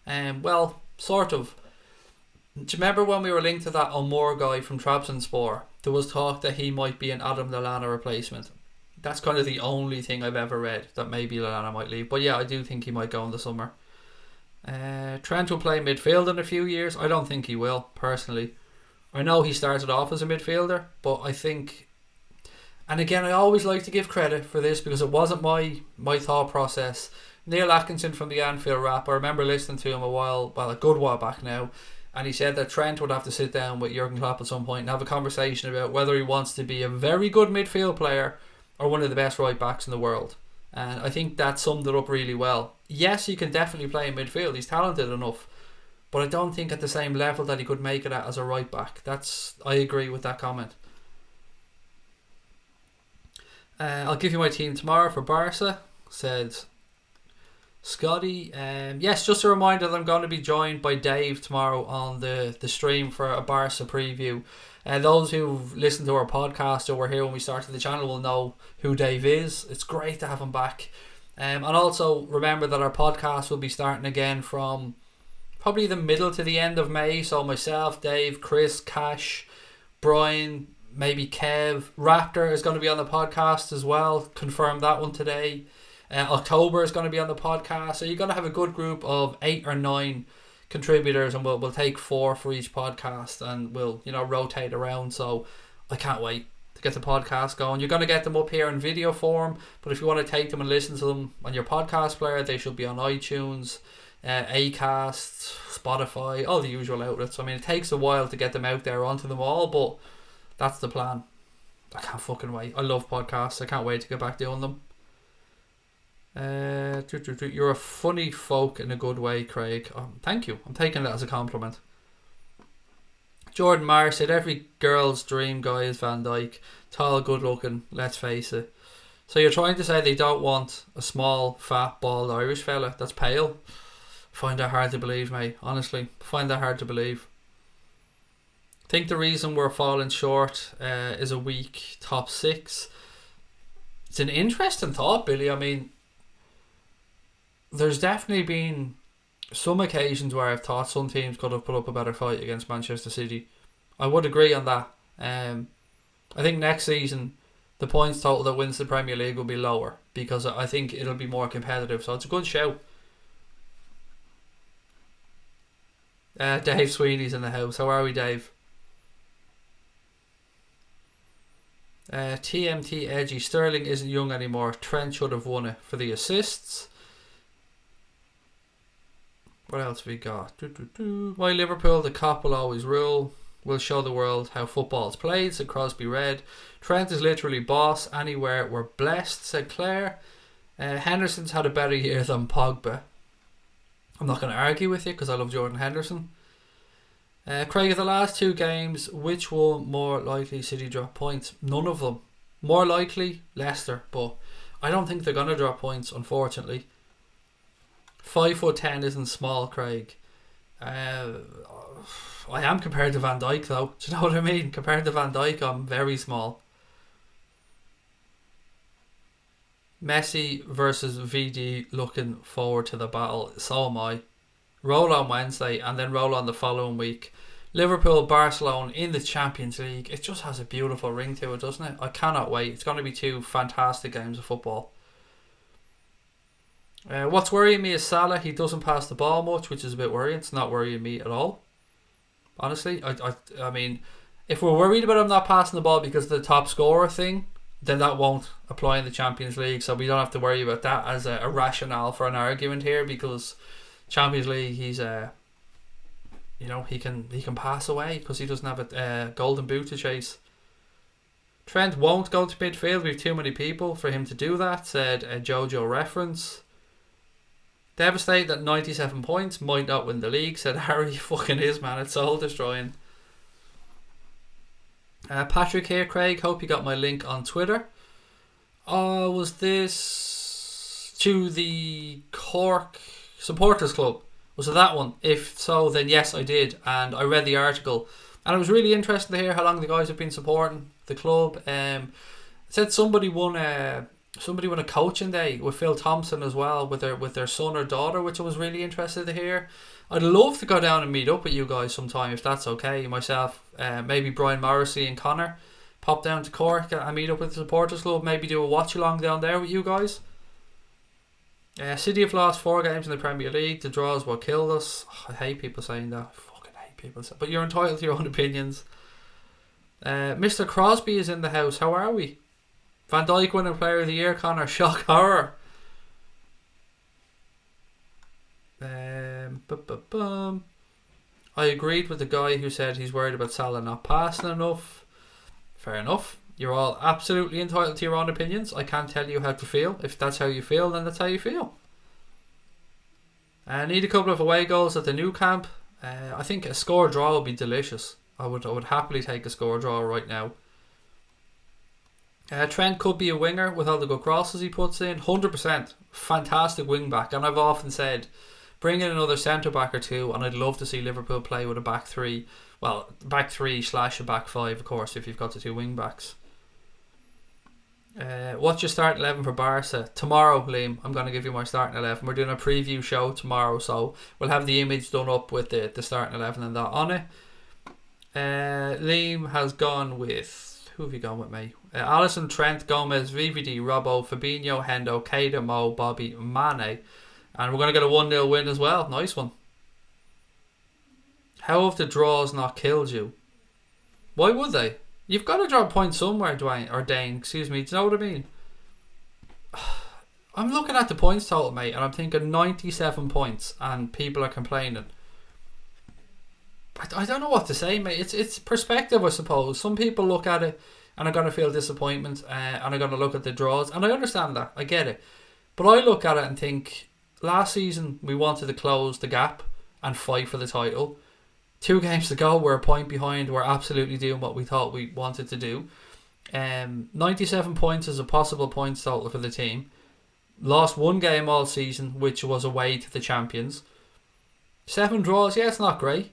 Well, sort of. Do you remember when we were linked to that Omar guy from Trabzonspor? There was talk that he might be an Adam Lallana replacement. That's kind of the only thing I've ever read, that maybe Lallana might leave. But yeah, I do think he might go in the summer. Trent will play midfield in a few years. I don't think he will, personally. I know he started off as a midfielder, but I think... And again, I always like to give credit for this because it wasn't my thought process. Neil Atkinson from the Anfield Rap, I remember listening to him a good while back now, and he said that Trent would have to sit down with Jurgen Klopp at some point and have a conversation about whether he wants to be a very good midfield player or one of the best right backs in the world. And I think that summed it up really well. Yes, he can definitely play in midfield. He's talented enough. But I don't think at the same level that he could make it at as a right back. I agree with that comment. I'll give you my team tomorrow for Barca, said Scotty. Yes, just a reminder that I'm going to be joined by Dave tomorrow on the stream for a Barca preview. Those who've listened to our podcast or were here when we started the channel will know who Dave is. It's great to have him back. And also remember that our podcast will be starting again from probably the middle to the end of May. So myself, Dave, Chris, Cash, Brian, maybe Kev, Raptor is going to be on the podcast as well. Confirmed that one today. October is going to be on the podcast. So you're going to have a good group of 8 or 9 contributors, and we'll take 4 for each podcast, and we'll rotate around. So I can't wait to get the podcast going. You're going to get them up here in video form, but if you want to take them and listen to them on your podcast player, they should be on iTunes, Acast, Spotify, all the usual outlets. I mean, it takes a while to get them out there onto them all, but that's the plan. I can't fucking wait. I love podcasts. I can't wait to get back doing them. You're a funny folk in a good way, Craig. Thank you. I'm taking that as a compliment. Jordan Marr said every girl's dream guy is Van Dijk. Tall, good looking, let's face it. So you're trying to say they don't want a small, fat, bald Irish fella that's pale? Find that hard to believe, mate. Honestly, find that hard to believe. I think the reason we're falling short is a weak top 6. It's an interesting thought, Billy. I mean, there's definitely been some occasions where I've thought some teams could have put up a better fight against Manchester City. I would agree on that. I think next season the points total that wins the Premier League will be lower because I think it'll be more competitive. So it's a good shout. Dave Sweeney's in the house. How are we, Dave? TMT Edgy. Sterling isn't young anymore. Trent should have won it for the assists. What else we got? Why Liverpool, the cop will always rule. We'll show the world how football is played, said Crosby Red. Trent is literally boss. Anywhere we're blessed, said Claire. Henderson's had a better year than Pogba. I'm not going to argue with you because I love Jordan Henderson. Craig, of the last 2 games, which one more likely City drop points? None of them. More likely Leicester, but I don't think they're going to drop points, unfortunately. 5'10" isn't small, Craig. I am compared to Van Dijk though. Do you know what I mean? Compared to Van Dijk, I'm very small. Messi versus VD, looking forward to the battle. So am I. Roll on Wednesday and then roll on the following week. Liverpool, Barcelona in the Champions League. It just has a beautiful ring to it, doesn't it? I cannot wait. It's going to be 2 fantastic games of football. What's worrying me is Salah. He doesn't pass the ball much, which is a bit worrying. It's not worrying me at all. Honestly, I mean, if we're worried about him not passing the ball because of the top scorer thing, then that won't apply in the Champions League. So we don't have to worry about that as a rationale for an argument here, because Champions League, he's he can pass away because he doesn't have a golden boot to chase. Trent won't go to midfield. We have too many people for him to do that, said Jojo Reference. Devastated that 97 points might not win the league, said Harry. Fucking is, man. It's soul destroying. Patrick here, Craig. Hope you got my link on Twitter. Was this to the Cork Supporters Club? Was it that one? If so, then yes, I did. And I read the article. And it was really interesting to hear how long the guys have been supporting the club. It said somebody won a coaching day with Phil Thompson as well, with their son or daughter, which I was really interested to hear. I'd love to go down and meet up with you guys sometime, if that's okay. Myself, maybe Brian Morrissey and Connor pop down to Cork and meet up with the supporters club, maybe do a watch along down there with you guys. City have lost 4 games in the Premier League. The draw is what killed us. I hate people saying that. I fucking hate people saying, but you're entitled to your own opinions. Mr. Crosby is in the house. How are we? Van Dijk winning Player of the Year, Connor. Shock horror. I agreed with the guy who said he's worried about Salah not passing enough. Fair enough. You're all absolutely entitled to your own opinions. I can't tell you how to feel. If that's how you feel, then that's how you feel. I need a couple of away goals at the new camp. I think a score draw would be delicious. I would happily take a score draw right now. Trent could be a winger with all the good crosses he puts in. 100%. Fantastic wing back. And I've often said, bring in another centre back or two, and I'd love to see Liverpool play with a back 3. Well, back 3 / a back 5, of course, if you've got the 2 wing backs. What's your starting 11 for Barca? Tomorrow, Liam, I'm going to give you my starting 11. We're doing a preview show tomorrow, so we'll have the image done up with the starting 11 and that on it. Liam has gone with... Who have you gone with, mate? Alisson, Trent, Gomez, VVD, Robbo, Fabinho, Hendo, Keita, Mo, Bobby, Mane. And we're going to get a 1-0 win as well. Nice one. How have the draws not killed you? Why would they? You've got to drop points somewhere, Dwayne, or Dane, excuse me. Do you know what I mean? I'm looking at the points total, mate, and I'm thinking 97 points, and people are complaining. I don't know what to say, mate. It's perspective, I suppose. Some people look at it and are going to feel disappointment, and are going to look at the draws, and I understand that. I get it. But I look at it and think, last season we wanted to close the gap and fight for the title. 2 games to go, we're a point behind. We're absolutely doing what we thought we wanted to do. 97 points is a possible points total for the team. Lost 1 game all season, which was away to the champions. 7 draws, yeah, it's not great.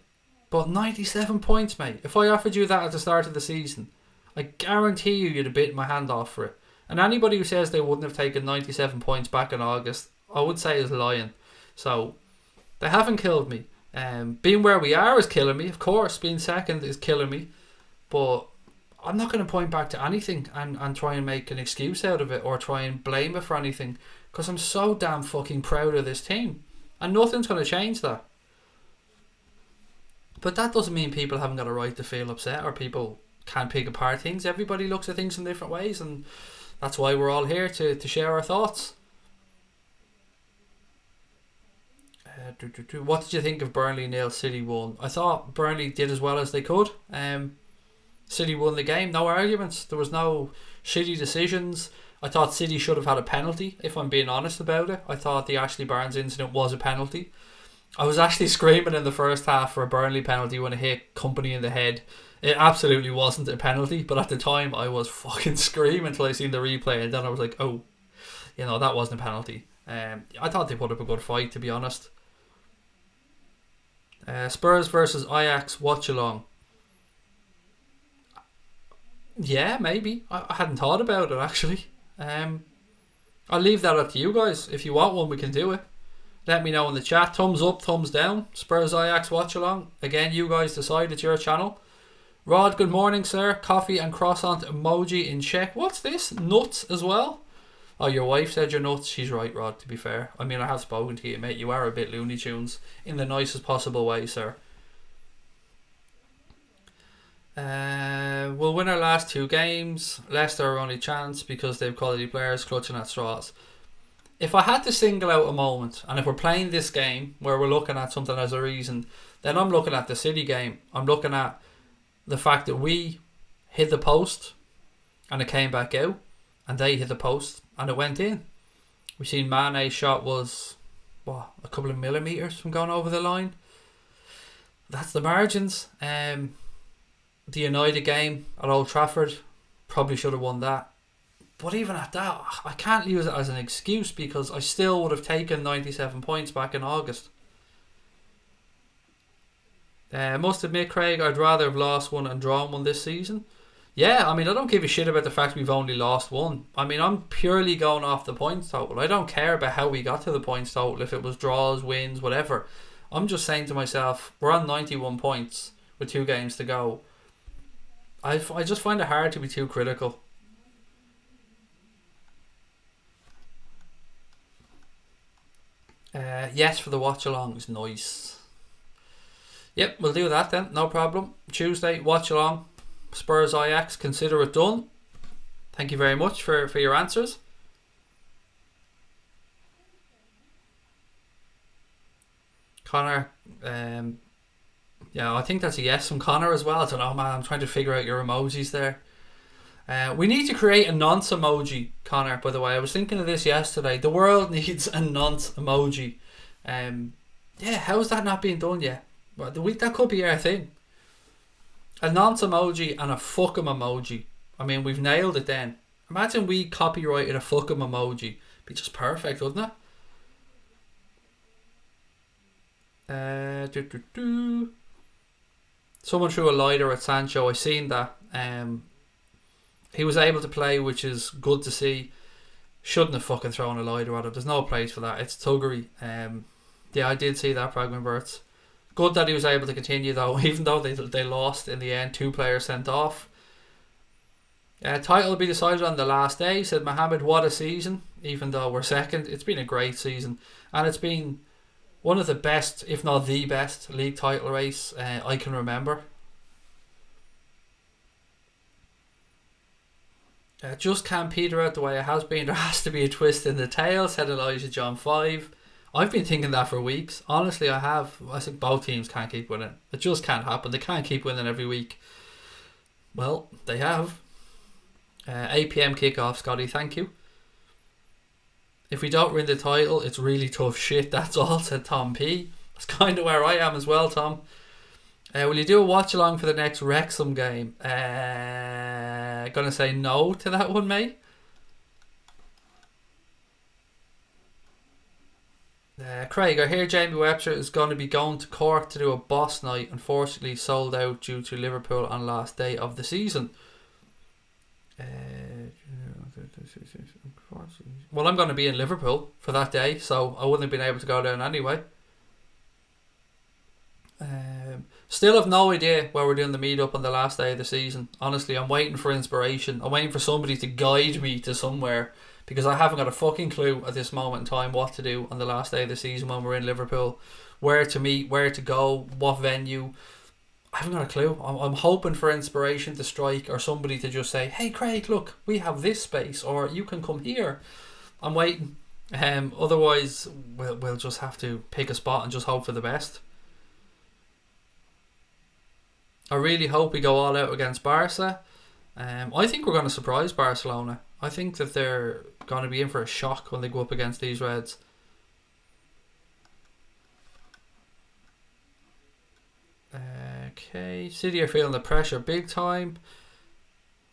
But 97 points, mate. If I offered you that at the start of the season, I guarantee you'd have bitten my hand off for it. And anybody who says they wouldn't have taken 97 points back in August, I would say is lying. So, they haven't killed me. Being where we are is killing me, of course. Being second is killing me. But I'm not going to point back to anything and try and make an excuse out of it or try and blame it for anything, because I'm so damn fucking proud of this team. And nothing's going to change that. But that doesn't mean people haven't got a right to feel upset or people can't pick apart things. Everybody looks at things in different ways, and that's why we're all here to share our thoughts. What did you think of Burnley 0, City 1? I thought Burnley did as well as they could. City won the game, no arguments. There was no shitty decisions. I thought City should have had a penalty, if I'm being honest about it. I thought the Ashley Barnes incident was a penalty. I was actually screaming in the first half for a Burnley penalty when it hit Company in the head. It absolutely wasn't a penalty, but at the time I was fucking screaming until I seen the replay, and then I was like, oh, that wasn't a penalty. I thought they put up a good fight, to be honest. Spurs versus Ajax, watch along. Yeah, maybe. I hadn't thought about it, actually. I'll leave that up to you guys. If you want one, we can do it. Let me know in the chat. Thumbs up, thumbs down. Spurs Ajax watch along. Again, you guys decide. It's your channel. Rod, good morning, sir. Coffee and croissant emoji in check. What's this? Nuts as well? Oh, your wife said you're nuts. She's right, Rod, to be fair. I mean, I have spoken to you, mate. You are a bit Looney Tunes in the nicest possible way, sir. We'll win our last 2 games. Leicester are only chance because they've quality players clutching at straws. If I had to single out a moment, and if we're playing this game where we're looking at something as a reason, then I'm looking at the City game. I'm looking at the fact that we hit the post and it came back out, and they hit the post and it went in. We've seen Mane's shot was a couple of millimetres from going over the line. That's the margins. The United game at Old Trafford, probably should have won that. But even at that, I can't use it as an excuse because I still would have taken 97 points back in August. Must admit, Craig, I'd rather have lost 1 and drawn 1 this season. Yeah, I mean, I don't give a shit about the fact we've only lost 1. I mean, I'm purely going off the points total. I don't care about how we got to the points total, if it was draws, wins, whatever. I'm just saying to myself, we're on 91 points with 2 games to go. I just find it hard to be too critical. Yes, for the watch along is nice. Yep, we'll do that then, no problem. Tuesday, watch along, Spurs Ajax, consider it done. Thank you very much for your answers. Connor, yeah, I think that's a yes from Connor as well. I don't know, man, I'm trying to figure out your emojis there. We need to create a nonce emoji, Connor, by the way. I was thinking of this yesterday. The world needs a nonce emoji. Yeah, how's that not being done yet? Well, that could be our thing. A nonce emoji and a fuck 'em emoji. I mean, we've nailed it then. Imagine we copyrighted a fuck 'em emoji. Be just perfect, wouldn't it? Someone threw a lighter at Sancho. I seen that. he was able to play, which is good to see. Shouldn't have fucking thrown a lighter at him. There's no place for that. It's thuggery. Yeah, I did see that, Bragman Berts. Good that he was able to continue though, even though they lost in the end. 2 players sent off. Title will be decided on the last day, said Mohammed. What a season. Even though we're second, it's been a great season. And it's been one of the best, if not the best, league title race I can remember. Just can't peter out the way it has been. There has to be a twist in the tail, said Elijah John 5. I've been thinking that for weeks. Honestly, I have. I think both teams can't keep winning. It just can't happen. They can't keep winning every week. Well, they have. 8 p.m. kickoff, Scotty, thank you. If we don't win the title, it's really tough shit, that's all, said Tom P. That's kind of where I am as well, Tom. Will you do a watch along for the next Wrexham game? Gonna say no to that one, mate. Craig, I hear Jamie Webster is going to be going to Cork to do a boss night. Unfortunately sold out due to Liverpool on last day of the season. Well, I'm going to be in Liverpool for that day, so I wouldn't have been able to go down anyway. Still have no idea where we're doing the meet-up on the last day of the season. Honestly, I'm waiting for inspiration. I'm waiting for somebody to guide me to somewhere, because I haven't got a fucking clue at this moment in time what to do on the last day of the season when we're in Liverpool. Where to meet, where to go, what venue. I haven't got a clue. I'm hoping for inspiration to strike, or somebody to just say, hey Craig, look, we have this space, or you can come here. I'm waiting. Otherwise, we'll just have to pick a spot and just hope for the best. I really hope we go all out against Barca. I think we're going to surprise Barcelona. I think that they're going to be in for a shock when they go up against these Reds. Okay, City are feeling the pressure big time.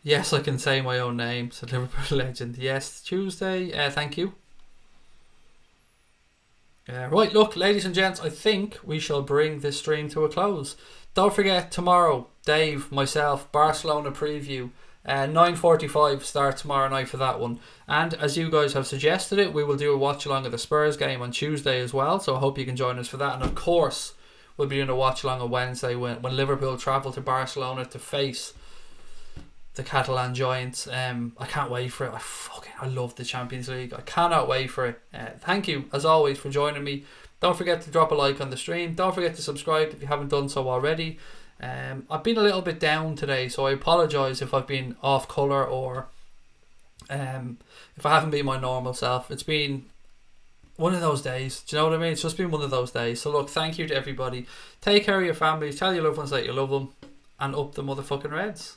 Yes, I can say my own name, said Liverpool legend. Yes, Tuesday. Thank you. Right, look, ladies and gents, I think we shall bring this stream to a close. Don't forget, tomorrow, Dave, myself, Barcelona preview. 9:45 start tomorrow night for that one. And as you guys have suggested it, we will do a watch along of the Spurs game on Tuesday as well. So I hope you can join us for that. And of course, we'll be doing a watch along on Wednesday when Liverpool travel to Barcelona to face the Catalan Giants. I can't wait for it. I love the Champions League. I cannot wait for it. Thank you as always for joining me. Don't forget to drop a like on the stream. Don't forget to subscribe if you haven't done so already. I've been a little bit down today, so I apologise if I've been off colour or if I haven't been my normal self. It's been one of those days. Do you know what I mean? It's just been one of those days. So look, thank you to everybody. Take care of your families. Tell your loved ones that you love them. And up the motherfucking Reds.